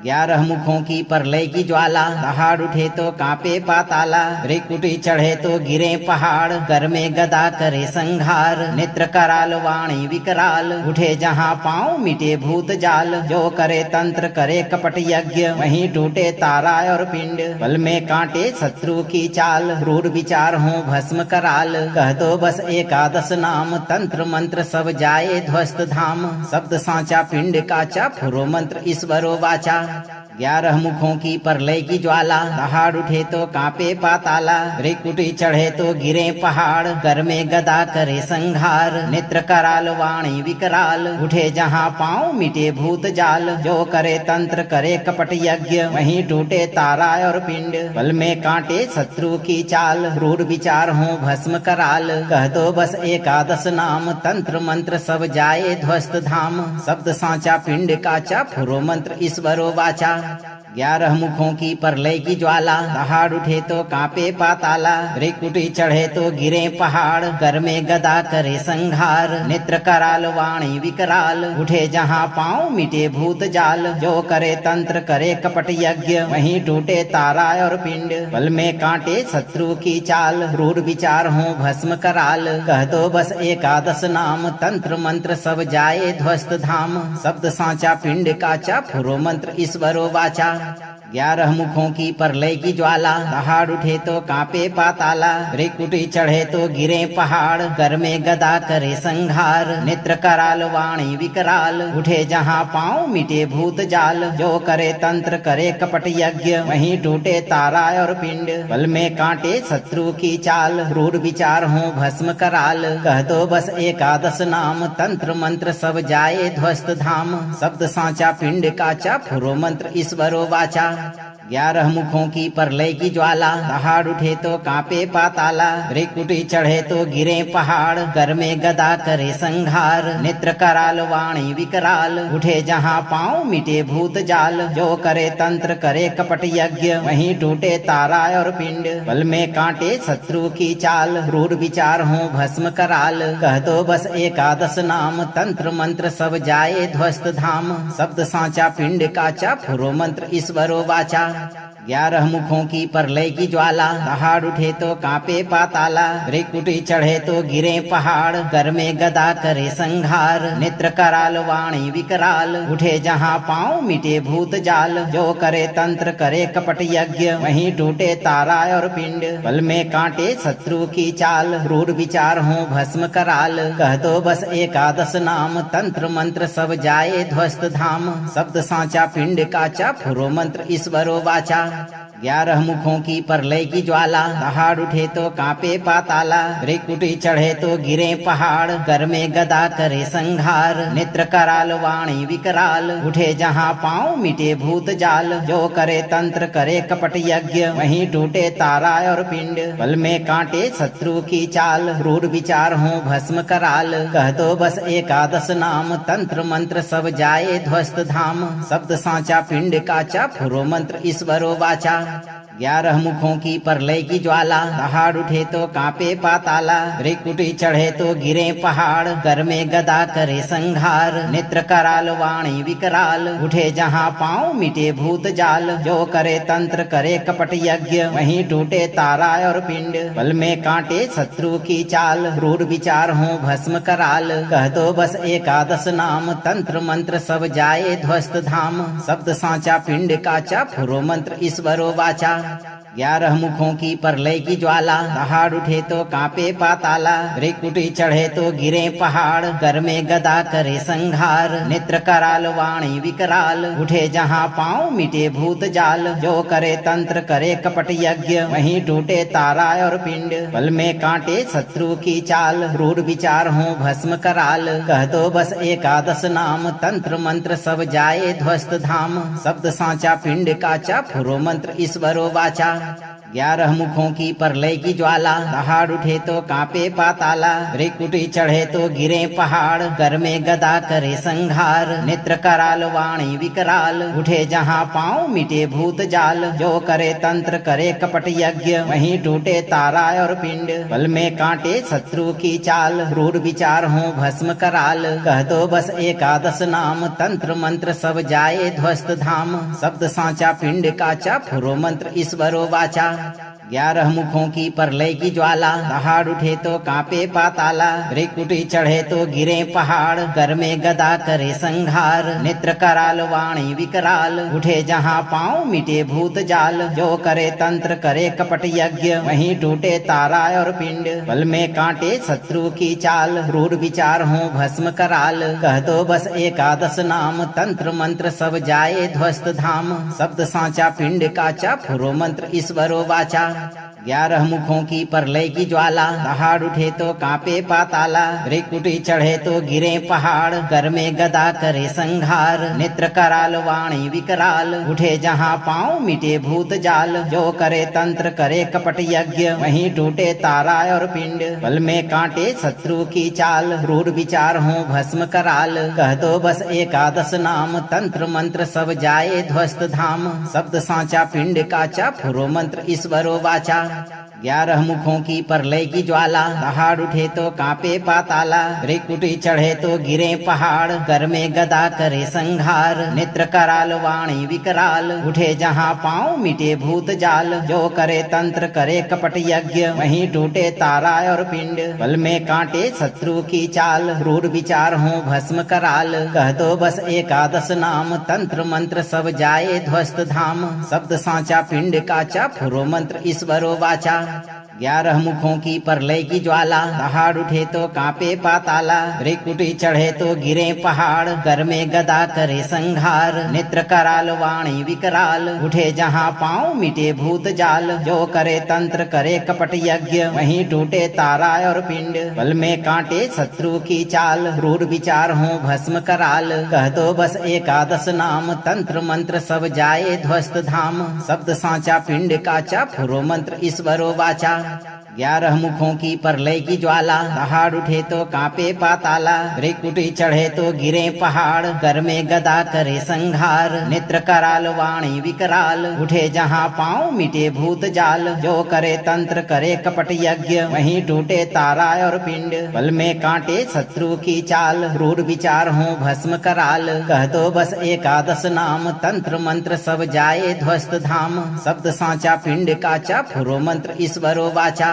11 मुखों की प्रलय की ज्वाला, दहाड़ उठे तो कांपे पाताला, भ्रिकुटी चढ़े तो गिरे पहाड़, कर में गदा करे संघार, नेत्र कराल वाणी विकराल, उठे जहाँ पाँव मिटे भूत जाल, जो करे तंत्र करे कपट यज्ञ, वहीं टूटे तारा और पिंड, बल में कांटे शत्रु की चाल, रूढ़ विचार हो भस्म कराल, कह दो बस एकादश नाम, तंत्र मंत्र सब जाए ध्वस्त धाम, शब्द सांचा पिंड काचा, फुरो मंत्र ईश्वरो वाचा। 11 मुखों की प्रलय की ज्वाला, दहाड़ उठे तो कांपे पाताला, भ्रिकुटी चढ़े तो गिरे पहाड़, कर में गदा करे संघार, नेत्र कराल वाणी विकराल, उठे जहाँ पाँव मिटे भूत जाल, जो करे तंत्र करे कपट यज्ञ, वहीं टूटे तारा और पिंड, बल में कांटे शत्रु की चाल, रूढ़ विचार हो भस्म कराल, कह दो बस एकादश नाम, तंत्र मंत्र सब जाए ध्वस्त धाम, शब्द सांचा पिंड काचा, फुरो मंत्र ईश्वरो वाचा। 11 मुखों की प्रलय की ज्वाला, दहाड़ उठे तो कांपे पाताला, भ्रिकुटी चढ़े तो गिरे पहाड़, कर में गदा करे संघार, नेत्र कराल वाणी विकराल, उठे जहाँ पाँव मिटे भूत जाल, जो करे तंत्र करे कपट यज्ञ, वहीं टूटे तारा और पिंड, बल में कांटे शत्रु की चाल, रूढ़ विचार हो भस्म कराल, कह दो बस एकादश नाम, तंत्र मंत्र सब जाए ध्वस्त धाम, शब्द सांचा पिंड काचा, फुरो मंत्र ईश्वरो वाचा। 11 मुखों की प्रलय की ज्वाला, दहाड़ उठे तो कांपे पाताला, भ्रिकुटी चढ़े तो गिरे पहाड़, कर में गदा करे संघार, नेत्र कराल वाणी विकराल, उठे जहाँ पाँव मिटे भूत जाल, जो करे तंत्र करे कपट यज्ञ, वहीं टूटे तारा और पिंड, बल में कांटे शत्रु की चाल, रूढ़ विचार हो भस्म कराल, कह दो बस एकादश नाम, तंत्र मंत्र सब जाए ध्वस्त धाम, शब्द सांचा पिंड काचा, फुरो मंत्र ईश्वरो वाचा। 11 मुखों की प्रलय की ज्वाला, दहाड़ उठे तो कांपे पाताला, भ्रिकुटी चढ़े तो गिरे पहाड़, कर में गदा करे संघार, नेत्र कराल वाणी विकराल, उठे जहाँ पाँव मिटे भूत जाल, जो करे तंत्र करे कपट यज्ञ, वहीं टूटे तारा और पिंड, बल में कांटे शत्रु की चाल, रूढ़ विचार हो भस्म कराल, कह दो बस एकादश नाम, तंत्र मंत्र सब जाए ध्वस्त धाम, शब्द सांचा पिंड काचा, फुरो मंत्र ईश्वरो वाचा। 11 मुखों की प्रलय की ज्वाला, दहाड़ उठे तो कांपे पाताला, त्रिकुटी चढ़े तो गिरे पहाड़, कर में गदा करे संघार, नेत्र कराल वाणी विकराल, उठे जहाँ पाँव मिटे भूत जाल, जो करे तंत्र करे कपट यज्ञ, वहीं टूटे तारा और पिंड, बल में कांटे शत्रु की चाल, क्रूर विचार हो भस्म कराल, कह दो बस एकादश नाम, तंत्र मंत्र सब जाए ध्वस्त धाम, शब्द सांचा पिंड काचा, फुरो मंत्र ईश्वरो वाचा। 11 मुखों की प्रलय की ज्वाला, दहाड़ उठे तो कांपे पाताला, त्रिकुटी चढ़े तो गिरे पहाड़, कर में गदा करे संघार, नेत्र कराल वाणी विकराल, उठे जहाँ पाँव मिटे भूत जाल, जो करे तंत्र करे कपट यज्ञ, वहीं टूटे तारा और पिंड, बल में कांटे शत्रु की चाल, क्रूर विचार हो भस्म कराल, कह दो बस एकादश नाम, तंत्र मंत्र सब जाए ध्वस्त धाम, शब्द सांचा पिंड काचा, फुरो मंत्र ईश्वरो वाचा। 11 मुखों की प्रलय की ज्वाला, दहाड़ उठे तो कांपे पाताला, त्रिकुटी चढ़े तो गिरे पहाड़, कर में गदा करे संघार, नेत्र कराल वाणी विकराल, उठे जहाँ पाँव मिटे भूत जाल, जो करे तंत्र करे कपट यज्ञ, वहीं टूटे तारा और पिंड, बल में कांटे शत्रु की चाल, क्रूर विचार हो भस्म कराल, कह दो बस एकादश नाम, तंत्र मंत्र सब जाए ध्वस्त धाम, शब्द सांचा पिंड काचा, फुरो मंत्र ईश्वरो वाचा। 11 मुखों की प्रलय की ज्वाला, दहाड़ उठे तो कांपे पाताला, त्रिकुटी चढ़े तो गिरे पहाड़, कर में गदा करे संघार, नेत्र कराल वाणी विकराल, उठे जहाँ पाँव मिटे भूत जाल, जो करे तंत्र करे कपट यज्ञ, वहीं टूटे तारा और पिंड, बल में कांटे शत्रु की चाल, क्रूर विचार हो भस्म कराल, कह दो बस एकादश नाम, तंत्र मंत्र सब जाए ध्वस्त धाम, शब्द सांचा पिंड काचा, फुरो मंत्र ईश्वरो वाचा। 11 मुखों की प्रलय की ज्वाला, दहाड़ उठे तो कांपे पाताला, त्रिकुटी चढ़े तो गिरे पहाड़, कर में गदा करे संघार, नेत्र कराल वाणी विकराल, उठे जहाँ पाँव मिटे भूत जाल, जो करे तंत्र करे कपट यज्ञ, वहीं टूटे तारा और पिंड, बल में कांटे शत्रु की चाल, क्रूर विचार हो भस्म कराल, कह दो बस एकादश नाम, तंत्र मंत्र सब जाए ध्वस्त धाम, शब्द सांचा पिंड काचा, फुरो मंत्र ईश्वरो वाचा। 11 मुखों की प्रलय की ज्वाला, दहाड़ उठे तो कांपे पाताला, त्रिकुटी चढ़े तो गिरे पहाड़, कर में गदा करे संघार, नेत्र कराल वाणी विकराल, उठे जहाँ पाँव मिटे भूत जाल, जो करे तंत्र करे कपट यज्ञ, वहीं टूटे तारा और पिंड, बल में कांटे शत्रु की चाल, क्रूर विचार हो भस्म कराल, कह दो बस एकादश नाम, तंत्र मंत्र सब जाए ध्वस्त धाम, शब्द सांचा पिंड काचा, फुरो मंत्र ईश्वरो वाचा। 11 मुखों की प्रलय की ज्वाला, दहाड़ उठे तो कांपे पाताला, त्रिकुटी चढ़े तो गिरे पहाड़, कर में गदा करे संघार, नेत्र कराल वाणी विकराल, उठे जहाँ पाँव मिटे भूत जाल, जो करे तंत्र करे कपट यज्ञ, वहीं टूटे तारा और पिंड, बल में कांटे शत्रु की चाल, क्रूर विचार हो भस्म कराल, कह दो बस एकादश नाम, तंत्र मंत्र सब जाए ध्वस्त धाम, शब्द सांचा पिंड काचा, फुरो मंत्र ईश्वरो वाचा। 11 मुखों की प्रलय की ज्वाला, दहाड़ उठे तो कांपे पाताला, त्रिकुटी चढ़े तो गिरे पहाड़, कर में गदा करे संघार, नेत्र कराल वाणी विकराल, उठे जहाँ पाँव मिटे भूत जाल, जो करे तंत्र करे कपट यज्ञ, वहीं टूटे तारा और पिंड, बल में कांटे शत्रु की चाल, क्रूर विचार हो भस्म कराल, कह दो बस एकादश नाम, तंत्र मंत्र सब जाए ध्वस्त धाम, शब्द सांचा पिंड काचा, फुरो मंत्र ईश्वरो वाचा। 11 मुखों की प्रलय की ज्वाला, दहाड़ उठे तो कांपे पाताला, त्रिकुटी चढ़े तो गिरे पहाड़, कर में गदा करे संघार, नेत्र कराल वाणी विकराल, उठे जहाँ पाँव मिटे भूत जाल, जो करे तंत्र करे कपट यज्ञ, वहीं टूटे तारा और पिंड, बल में कांटे शत्रु की चाल, क्रूर विचार हो भस्म कराल, कह दो बस एकादश नाम, तंत्र मंत्र सब जाए ध्वस्त धाम, शब्द सांचा पिंड काचा, फुरो मंत्र ईश्वरो वाचा। 11 मुखों की प्रलय की ज्वाला, दहाड़ उठे तो कांपे पाताला, त्रिकुटी चढ़े तो गिरे पहाड़, कर में गदा करे संघार, नेत्र कराल वाणी विकराल, उठे जहाँ पाँव मिटे भूत जाल, जो करे तंत्र करे कपट यज्ञ, वहीं टूटे तारा और पिंड, बल में कांटे शत्रु की चाल, क्रूर विचार हो भस्म कराल, कह दो बस एकादश नाम, तंत्र मंत्र सब जाए ध्वस्त धाम, शब्द सांचा पिंड काचा, फुरो मंत्र ईश्वरो वाचा।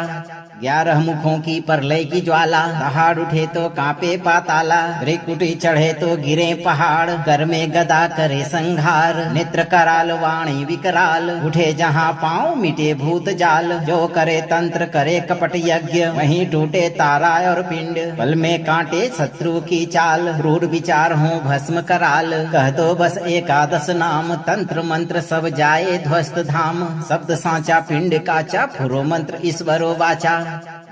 11 मुखों की प्रलय की ज्वाला, दहाड़ उठे तो कांपे पाताला, त्रिकुटी चढ़े तो गिरे पहाड़, कर में गदा करे संघार, नेत्र कराल वाणी विकराल, उठे जहाँ पाँव मिटे भूत जाल, जो करे तंत्र करे कपट यज्ञ, वहीं टूटे तारा और पिंड, बल में कांटे शत्रु की चाल, क्रूर विचार हो भस्म कराल, कह दो बस एकादश नाम, तंत्र मंत्र सब जाए ध्वस्त धाम, शब्द सांचा पिंड काचा, फुरो मंत्र ईश्वरो वाचा।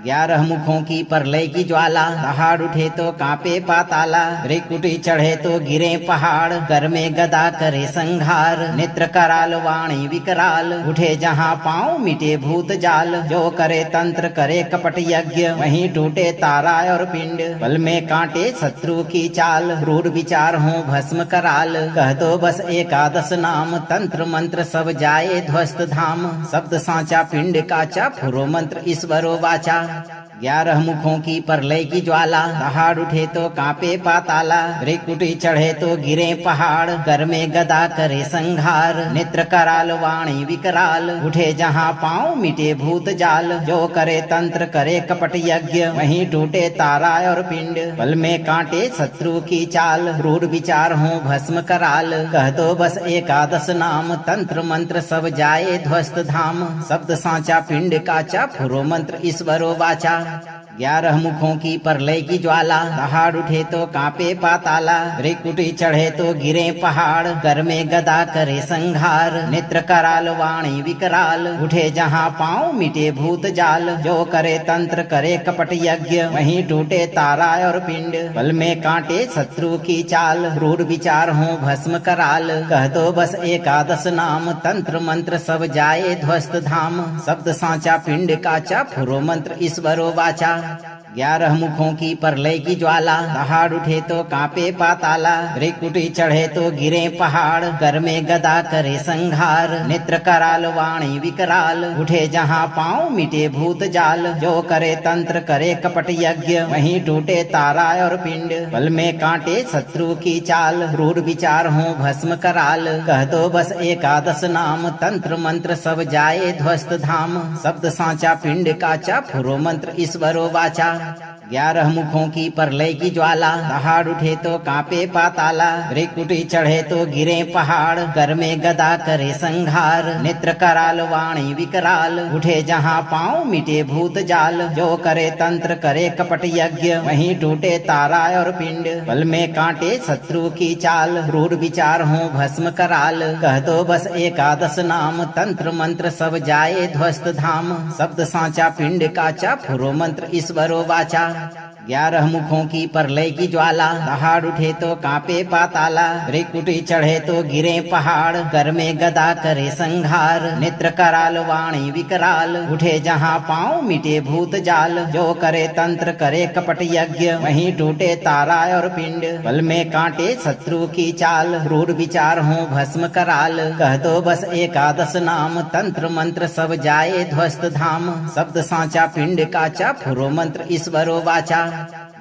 11 मुखों की प्रलय की ज्वाला, दहाड़ उठे तो कांपे पाताला, त्रिकुटी चढ़े तो गिरे पहाड़, कर में गदा करे संघार, नेत्र कराल वाणी विकराल, उठे जहाँ पाँव मिटे भूत जाल, जो करे तंत्र करे कपट यज्ञ, वहीं टूटे तारा और पिंड, बल में कांटे शत्रु की चाल, क्रूर विचार हो भस्म कराल, कह दो बस एकादश नाम, तंत्र मंत्र सब जाए ध्वस्त धाम, शब्द सांचा पिंड काचा, फुरो मंत्र ईश्वरो वाचा। 11 मुखों की प्रलय की ज्वाला, दहाड़ उठे तो कांपे पाताला, त्रिकुटी चढ़े तो गिरे पहाड़, कर में गदा करे संघार, नेत्र कराल वाणी विकराल, उठे जहाँ पाँव मिटे भूत जाल, जो करे तंत्र करे कपट यज्ञ, वहीं टूटे तारा और पिंड, बल में कांटे शत्रु की चाल, क्रूर विचार हो भस्म कराल, कह दो बस एकादश नाम, तंत्र मंत्र सब जाए ध्वस्त धाम, शब्द सांचा पिंड काचा, फुरो मंत्र ईश्वरो वाचा। 11 मुखों की प्रलय की ज्वाला, दहाड़ उठे तो कांपे पाताला, त्रिकुटी चढ़े तो गिरे पहाड़, कर में गदा करे संघार, नेत्र कराल वाणी विकराल, उठे जहाँ पाँव मिटे भूत जाल, जो करे तंत्र करे कपट यज्ञ, वहीं टूटे तारा और पिंड, बल में कांटे शत्रु की चाल, क्रूर विचार हो भस्म कराल, कह दो बस एकादश नाम, तंत्र मंत्र सब जाए ध्वस्त धाम, शब्द सांचा पिंड काचा, फुरो मंत्र ईश्वरो वाचा। 11 मुखों की प्रलय की ज्वाला, दहाड़ उठे तो कांपे पाताला, त्रिकुटी चढ़े तो गिरे पहाड़, कर में गदा करे संघार, नेत्र कराल वाणी विकराल, उठे जहाँ पाँव मिटे भूत जाल, जो करे तंत्र करे कपट यज्ञ, वहीं टूटे तारा और पिंड, बल में कांटे शत्रु की चाल, क्रूर विचार हो भस्म कराल, कह दो बस एकादश नाम, तंत्र मंत्र सब जाए ध्वस्त धाम, शब्द सांचा पिंड काचा, फुरो मंत्र ईश्वरो वाचा। 11 मुखों की प्रलय की ज्वाला, दहाड़ उठे तो कांपे पाताला, त्रिकुटी चढ़े तो गिरे पहाड़, कर में गदा करे संघार, नेत्र कराल वाणी विकराल, उठे जहाँ पाँव मिटे भूत जाल, जो करे तंत्र करे कपट यज्ञ, वहीं टूटे तारा और पिंड, बल में कांटे शत्रु की चाल, क्रूर विचार हो भस्म कराल, कह दो बस एकादश नाम, तंत्र मंत्र सब जाए ध्वस्त धाम, शब्द सांचा पिंड काचा, फुरो मंत्र ईश्वरो वाचा। 11 मुखों की प्रलय की ज्वाला, दहाड़ उठे तो कांपे पाताला, त्रिकुटी चढ़े तो गिरे पहाड़, कर में गदा करे संघार, नेत्र कराल वाणी विकराल, उठे जहाँ पाँव मिटे भूत जाल, जो करे तंत्र करे कपट यज्ञ, वहीं टूटे तारा और पिंड, बल में कांटे शत्रु की चाल, क्रूर विचार हो भस्म कराल, कह दो बस एकादश नाम, तंत्र मंत्र सब जाए ध्वस्त धाम, शब्द सांचा पिंड काचा, फुरो मंत्र ईश्वरो वाचा।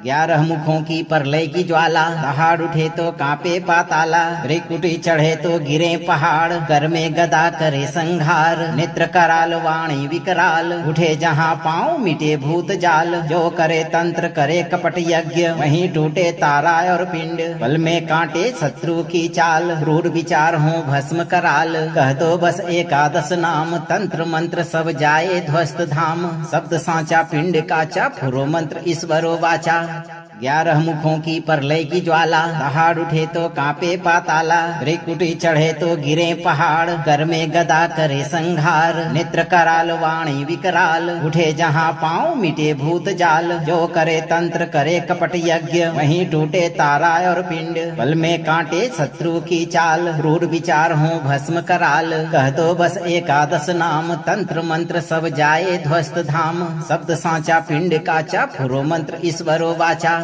11 मुखों की प्रलय की ज्वाला, दहाड़ उठे तो कांपे पाताला, त्रिकुटी चढ़े तो गिरे पहाड़, कर में गदा करे संघार, नेत्र कराल वाणी विकराल, उठे जहाँ पाँव मिटे भूत जाल, जो करे तंत्र करे कपट यज्ञ, वहीं टूटे तारा और पिंड, बल में कांटे शत्रु की चाल, क्रूर विचार हो भस्म कराल, कह दो बस एकादश नाम, तंत्र मंत्र सब जाए ध्वस्त धाम, शब्द सांचा पिंड काचा, फुरो मंत्र ईश्वरो वाचा। 11 मुखों की प्रलय की ज्वाला, दहाड़ उठे तो कांपे पाताला, त्रिकुटी चढ़े तो गिरे पहाड़, कर में गदा करे संघार, नेत्र कराल वाणी विकराल, उठे जहाँ पाँव मिटे भूत जाल, जो करे तंत्र करे कपट यज्ञ, वहीं टूटे तारा और पिंड, बल में कांटे शत्रु की चाल, क्रूर विचार हो भस्म कराल, कह दो बस एकादश नाम, तंत्र मंत्र सब जाए ध्वस्त धाम, शब्द सांचा पिंड काचा, फुरो मंत्र ईश्वरो वाचा।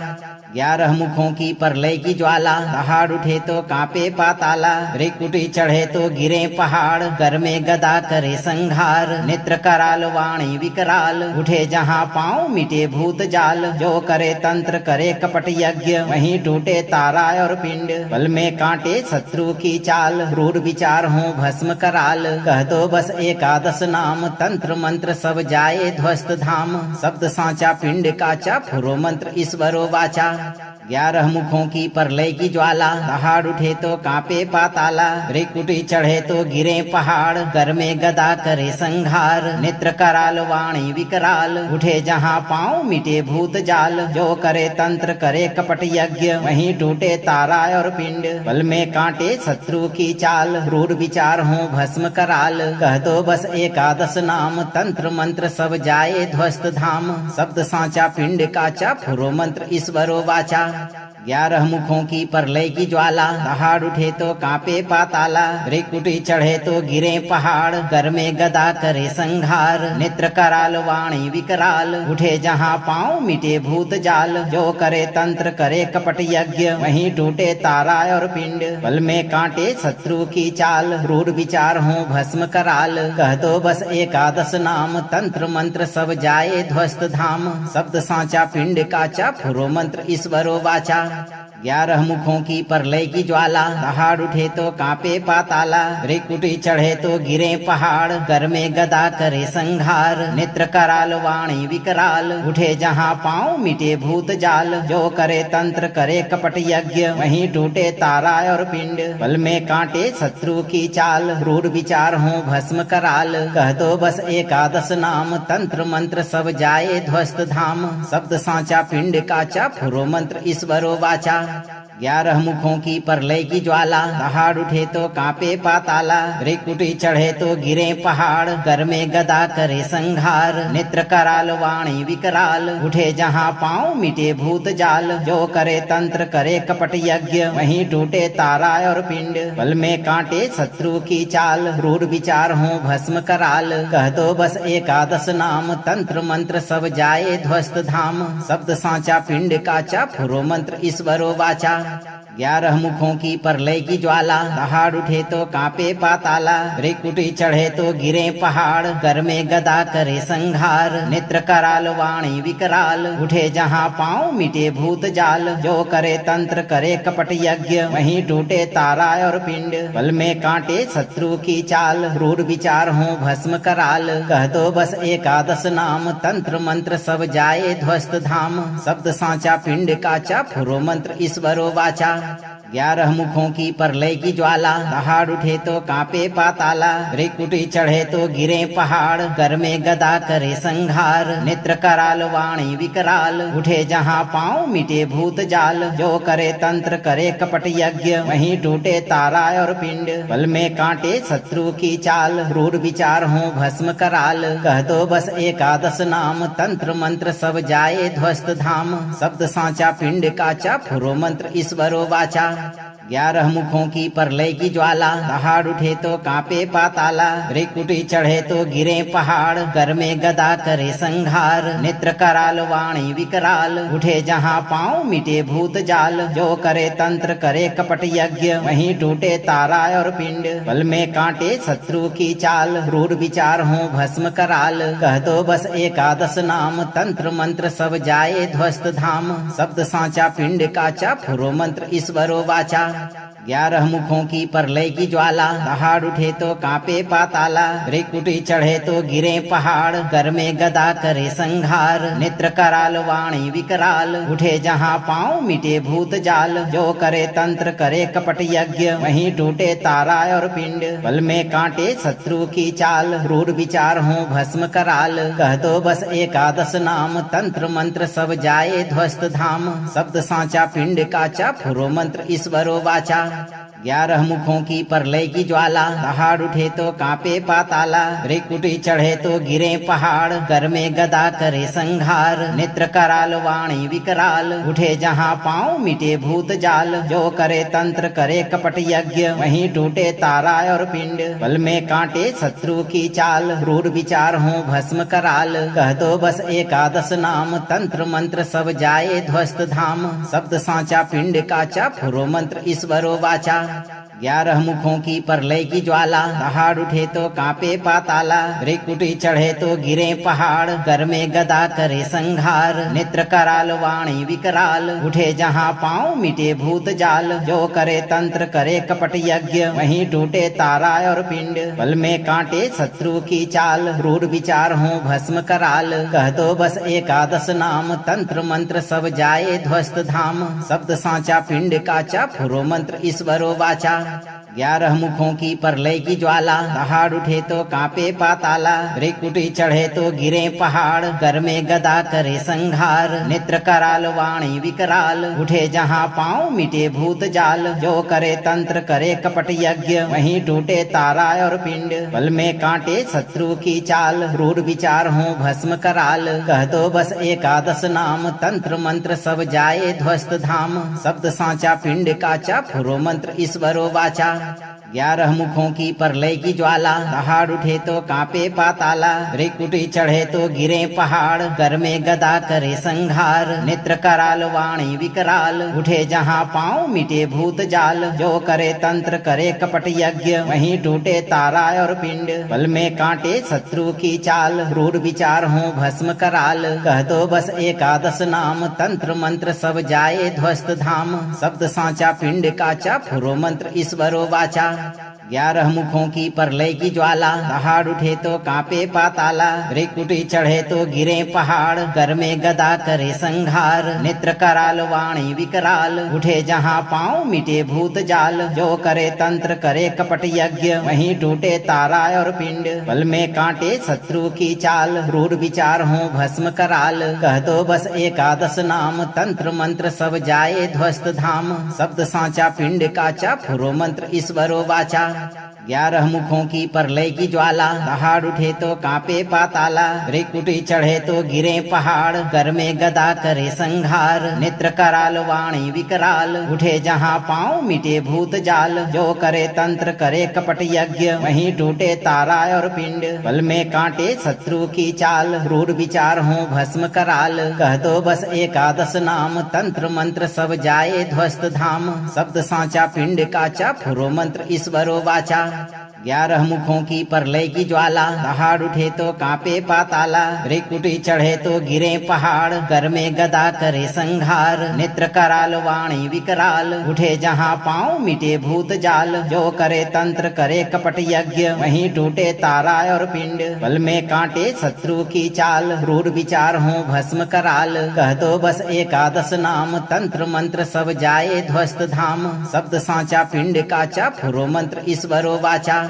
11 मुखों की प्रलय की ज्वाला, दहाड़ उठे तो कांपे पाताला, त्रिकुटी चढ़े तो गिरे पहाड़, कर में गदा करे संघार, नेत्र कराल वाणी विकराल, उठे जहाँ पाँव मिटे भूत जाल, जो करे तंत्र करे कपट यज्ञ, वहीं टूटे तारा और पिंड, बल में कांटे शत्रु की चाल, क्रूर विचार हो भस्म कराल, कह दो बस एकादश नाम, तंत्र मंत्र सब जाए ध्वस्त धाम, शब्द सांचा पिंड काचा, फुरो मंत्र ईश्वरो वाचा। 11 मुखों की प्रलय की ज्वाला, दहाड़ उठे तो कांपे पाताला, त्रिकुटी चढ़े तो गिरे पहाड़, कर में गदा करे संघार, नेत्र कराल वाणी विकराल, उठे जहाँ पाँव मिटे भूत जाल, जो करे तंत्र करे कपट यज्ञ, वहीं टूटे तारा और पिंड, बल में कांटे शत्रु की चाल, क्रूर विचार हो भस्म कराल, कह दो बस एकादश नाम, तंत्र मंत्र सब जाए ध्वस्त धाम, शब्द सांचा पिंड काचा, फुरो मंत्र ईश्वरो वाचा। 11 मुखों की प्रलय की ज्वाला, दहाड़ उठे तो कांपे पाताला, त्रिकुटी चढ़े तो गिरे पहाड़, कर में गदा करे संघार, नेत्र कराल वाणी विकराल, उठे जहाँ पाँव मिटे भूत जाल, जो करे तंत्र करे कपट यज्ञ, वहीं टूटे तारा और पिंड, बल में कांटे शत्रु की चाल, क्रूर विचार हो भस्म कराल, कह दो बस एकादश नाम, तंत्र मंत्र सब जाए ध्वस्त धाम, शब्द सांचा पिंड काचा, फुरो मंत्र ईश्वरो वाचा। 11 मुखों की प्रलय की ज्वाला, दहाड़ उठे तो कांपे पाताला, त्रिकुटी चढ़े तो गिरे पहाड़, कर में गदा करे संघार, नेत्र कराल वाणी विकराल, उठे जहाँ पाँव मिटे भूत जाल, जो करे तंत्र करे कपट यज्ञ, वहीं टूटे तारा और पिंड, बल में कांटे शत्रु की चाल, क्रूर विचार हो भस्म कराल, कह दो बस एकादश नाम, तंत्र मंत्र सब जाए ध्वस्त धाम, शब्द सांचा पिंड काचा, फुरो मंत्र ईश्वरो वाचा। 11 मुखों की प्रलय की ज्वाला, दहाड़ उठे तो कांपे पाताला, त्रिकुटी चढ़े तो गिरे पहाड़, कर में गदा करे संघार, नेत्र कराल वाणी विकराल, उठे जहाँ पाँव मिटे भूत जाल, जो करे तंत्र करे कपट यज्ञ, वहीं टूटे तारा और पिंड, बल में कांटे शत्रु की चाल, क्रूर विचार हो भस्म कराल, कह दो बस एकादश नाम, तंत्र मंत्र सब जाए ध्वस्त धाम, शब्द सांचा पिंड काचा, फुरो मंत्र ईश्वरो वाचा। 11 मुखों की प्रलय की ज्वाला, दहाड़ उठे तो कांपे पाताला, त्रिकुटी चढ़े तो गिरे पहाड़, कर में गदा करे संघार, नेत्र कराल वाणी विकराल, उठे जहाँ पाँव मिटे भूत जाल, जो करे तंत्र करे कपट यज्ञ, वहीं टूटे तारा और पिंड, बल में कांटे शत्रु की चाल, क्रूर विचार हो भस्म कराल, कह दो बस एकादश नाम, तंत्र मंत्र सब जाए ध्वस्त धाम, शब्द सांचा पिंड काचा, फुरो मंत्र ईश्वरो वाचा। 11 मुखों की प्रलय की ज्वाला, दहाड़ उठे तो कांपे पाताला, त्रिकुटी चढ़े तो गिरे पहाड़, कर में गदा करे संघार, नेत्र कराल वाणी विकराल, उठे जहाँ पाँव मिटे भूत जाल, जो करे तंत्र करे कपट यज्ञ, वहीं टूटे तारा और पिंड, बल में कांटे शत्रु की चाल, क्रूर विचार हो भस्म कराल, कह दो बस एकादश नाम, तंत्र मंत्र सब जाए ध्वस्त धाम, शब्द सांचा पिंड काचा, फुरो मंत्र ईश्वरो वाचा। 11 मुखों की प्रलय की ज्वाला, दहाड़ उठे तो कांपे पाताला, त्रिकुटी चढ़े तो गिरे पहाड़, कर में गदा करे संघार, नेत्र कराल वाणी विकराल, उठे जहाँ पाँव मिटे भूत जाल, जो करे तंत्र करे कपट यज्ञ, वहीं टूटे तारा और पिंड, बल में कांटे शत्रु की चाल, क्रूर विचार हो भस्म कराल, कह दो बस एकादश नाम, तंत्र मंत्र सब जाए ध्वस्त धाम, शब्द सांचा पिंड काचा, फुरो मंत्र ईश्वरो वाचा। 11 मुखों की प्रलय की ज्वाला, दहाड़ उठे तो कांपे पाताला, त्रिकुटी चढ़े तो गिरे पहाड़, कर में गदा करे संघार, नेत्र कराल वाणी विकराल, उठे जहाँ पाँव मिटे भूत जाल, जो करे तंत्र करे कपट यज्ञ, वहीं टूटे तारा और पिंड, बल में कांटे शत्रु की चाल, क्रूर विचार हो भस्म कराल, कह दो बस एकादश नाम, तंत्र मंत्र सब जाए ध्वस्त धाम, शब्द सांचा पिंड काचा, फुरो मंत्र ईश्वरो वाचा। 11 मुखों की प्रलय की ज्वाला, दहाड़ उठे तो कांपे पाताला, त्रिकुटी चढ़े तो गिरे पहाड़, कर में गदा करे संघार, नेत्र कराल वाणी विकराल, उठे जहाँ पाँव मिटे भूत जाल, जो करे तंत्र करे कपट यज्ञ, वहीं टूटे तारा और पिंड, बल में कांटे शत्रु की चाल, क्रूर विचार हो भस्म कराल, कह दो बस एकादश नाम, तंत्र मंत्र सब जाए ध्वस्त धाम, शब्द सांचा पिंड काचा, फुरो मंत्र ईश्वरो वाचा। 11 मुखों की प्रलय की ज्वाला, दहाड़ उठे तो कांपे पाताला, त्रिकुटी चढ़े तो गिरे पहाड़, कर में गदा करे संघार, नेत्र कराल वाणी विकराल, उठे जहाँ पाँव मिटे भूत जाल, जो करे तंत्र करे कपट यज्ञ, वहीं टूटे तारा और पिंड, बल में कांटे शत्रु की चाल, क्रूर विचार हो भस्म कराल, कह दो बस एकादश नाम, तंत्र मंत्र सब जाए ध्वस्त धाम, शब्द सांचा पिंड काचा, फुरो मंत्र ईश्वरो वाचा। 11 मुखों की प्रलय की ज्वाला, दहाड़ उठे तो कांपे पाताला, त्रिकुटी चढ़े तो गिरे पहाड़, कर में गदा करे संघार, नेत्र कराल वाणी विकराल, उठे जहाँ पाँव मिटे भूत जाल, जो करे तंत्र करे कपट यज्ञ, वहीं टूटे तारा और पिंड, बल में कांटे शत्रु की चाल, क्रूर विचार हो भस्म कराल, कह दो बस एकादश नाम, तंत्र मंत्र सब जाए ध्वस्त धाम, शब्द सांचा पिंड काचा, फुरो मंत्र ईश्वरो वाचा। 11 मुखों की प्रलय की ज्वाला, दहाड़ उठे तो कांपे पाताला, त्रिकुटी चढ़े तो गिरे पहाड़, कर में गदा करे संघार, नेत्र कराल वाणी विकराल, उठे जहाँ पाँव मिटे भूत जाल, जो करे तंत्र करे कपट यज्ञ, वहीं टूटे तारा और पिंड, बल में कांटे शत्रु की चाल, क्रूर विचार हो भस्म कराल, कह दो बस एकादश नाम, तंत्र मंत्र सब जाए ध्वस्त धाम, शब्द सांचा पिंड काचा, फुरो मंत्र ईश्वरो वाचा। 11 मुखों की प्रलय की ज्वाला, दहाड़ उठे तो कांपे पाताला, त्रिकुटी चढ़े तो गिरे पहाड़, कर में गदा करे संघार, नेत्र कराल वाणी विकराल, उठे जहाँ पाँव मिटे भूत जाल, जो करे तंत्र करे कपट यज्ञ, वहीं टूटे तारा और पिंड, बल में कांटे शत्रु की चाल, क्रूर विचार हो भस्म कराल, कह दो बस एकादश नाम, तंत्र मंत्र सब जाए ध्वस्त धाम, शब्द सांचा पिंड काचा, फुरो मंत्र ईश्वरो वाचा। 11 मुखों की प्रलय की ज्वाला, दहाड़ उठे तो कांपे पाताला, त्रिकुटी चढ़े तो गिरे पहाड़, कर में गदा करे संघार, नेत्र कराल वाणी विकराल, उठे जहाँ पाँव मिटे भूत जाल, जो करे तंत्र करे कपट यज्ञ, वहीं टूटे तारा और पिंड, बल में कांटे शत्रु की चाल, क्रूर विचार हो भस्म कराल, कह दो बस एकादश नाम, तंत्र मंत्र सब जाए ध्वस्त धाम, शब्द सांचा पिंड काचा, फुरो मंत्र ईश्वरो वाचा। 11 मुखों की प्रलय की ज्वाला, दहाड़ उठे तो कांपे पाताला, त्रिकुटी चढ़े तो गिरे पहाड़, कर में गदा करे संघार, नेत्र कराल वाणी विकराल, उठे जहाँ पाँव मिटे भूत जाल, जो करे तंत्र करे कपट यज्ञ, वहीं टूटे तारा और पिंड, बल में कांटे शत्रु की चाल, क्रूर विचार हो भस्म कराल, कह दो बस एकादश नाम, तंत्र मंत्र सब जाए ध्वस्त धाम, शब्द सांचा पिंड काचा, फुरो मंत्र ईश्वरो वाचा।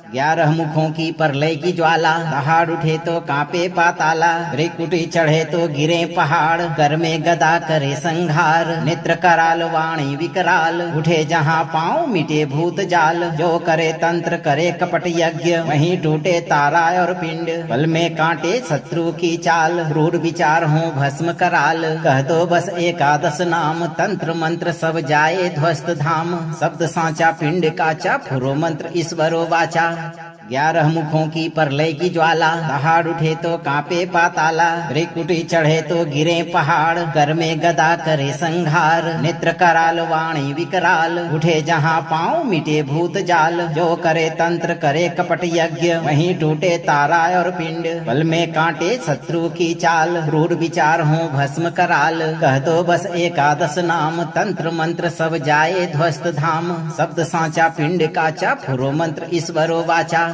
11 मुखों की प्रलय की ज्वाला, दहाड़ उठे तो कांपे पाताला, त्रिकुटी चढ़े तो गिरे पहाड़, कर में गदा करे संघार, नेत्र कराल वाणी विकराल, उठे जहाँ पाँव मिटे भूत जाल, जो करे तंत्र करे कपट यज्ञ, वहीं टूटे तारा और पिंड, बल में कांटे शत्रु की चाल, क्रूर विचार हो भस्म कराल, कह दो बस एकादश नाम, तंत्र मंत्र सब जाए ध्वस्त धाम, शब्द सांचा पिंड काचा, फुरो मंत्र ईश्वरो वाचा। 11 मुखों की प्रलय की ज्वाला, दहाड़ उठे तो कांपे पाताला, त्रिकुटी चढ़े तो गिरे पहाड़, कर में गदा करे संघार, नेत्र कराल वाणी विकराल, उठे जहाँ पाँव मिटे भूत जाल, जो करे तंत्र करे कपट यज्ञ, वहीं टूटे तारा और पिंड, बल में कांटे शत्रु की चाल, क्रूर विचार हो भस्म कराल, कह दो बस एकादश नाम, तंत्र मंत्र सब जाए ध्वस्त धाम, शब्द सांचा पिंड काचा, फुरो मंत्र ईश्वरो वाचा।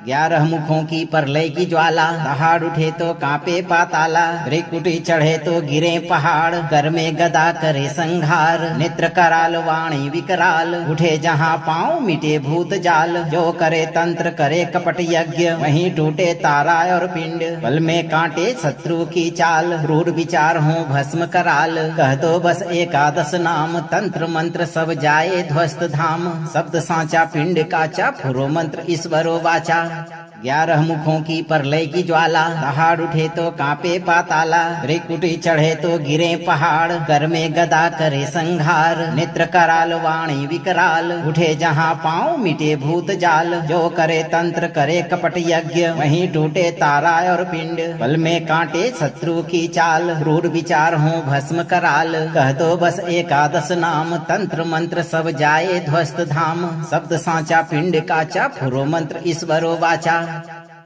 11 मुखों की प्रलय की ज्वाला, दहाड़ उठे तो कांपे पाताला, त्रिकुटी चढ़े तो गिरे पहाड़, कर में गदा करे संघार, नेत्र कराल वाणी विकराल, उठे जहाँ पाँव मिटे भूत जाल, जो करे तंत्र करे कपट यज्ञ, वहीं टूटे तारा और पिंड, बल में कांटे शत्रु की चाल, क्रूर विचार हो भस्म कराल, कह दो बस एकादश नाम, तंत्र मंत्र सब जाए ध्वस्त धाम, शब्द सांचा पिंड काचा, फुरो मंत्र ईश्वरो वाचा। 11 मुखों की प्रलय की ज्वाला, दहाड़ उठे तो कांपे पाताला, त्रिकुटी चढ़े तो गिरे पहाड़, कर में गदा करे संघार, नेत्र कराल वाणी विकराल, उठे जहाँ पाँव मिटे भूत जाल, जो करे तंत्र करे कपट यज्ञ, वहीं टूटे तारा और पिंड, बल में कांटे शत्रु की चाल, क्रूर विचार हो भस्म कराल, कह दो बस एकादश नाम, तंत्र मंत्र सब जाए ध्वस्त धाम, शब्द सांचा पिंड काचा, फुरो मंत्र ईश्वरो वाचा।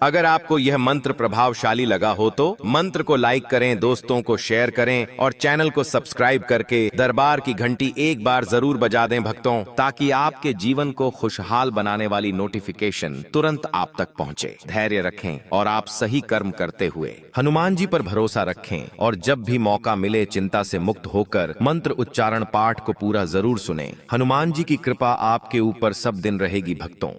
अगर आपको यह मंत्र प्रभावशाली लगा हो तो मंत्र को लाइक करें, दोस्तों को शेयर करें और चैनल को सब्सक्राइब करके दरबार की घंटी एक बार जरूर बजा दें भक्तों, ताकि आपके जीवन को खुशहाल बनाने वाली नोटिफिकेशन तुरंत आप तक पहुंचे। धैर्य रखें और आप सही कर्म करते हुए हनुमान जी पर भरोसा रखें और जब भी मौका मिले चिंता से मुक्त होकर मंत्र उच्चारण पाठ को पूरा जरूर सुनें। हनुमान जी की कृपा आपके ऊपर सब दिन रहेगी भक्तों।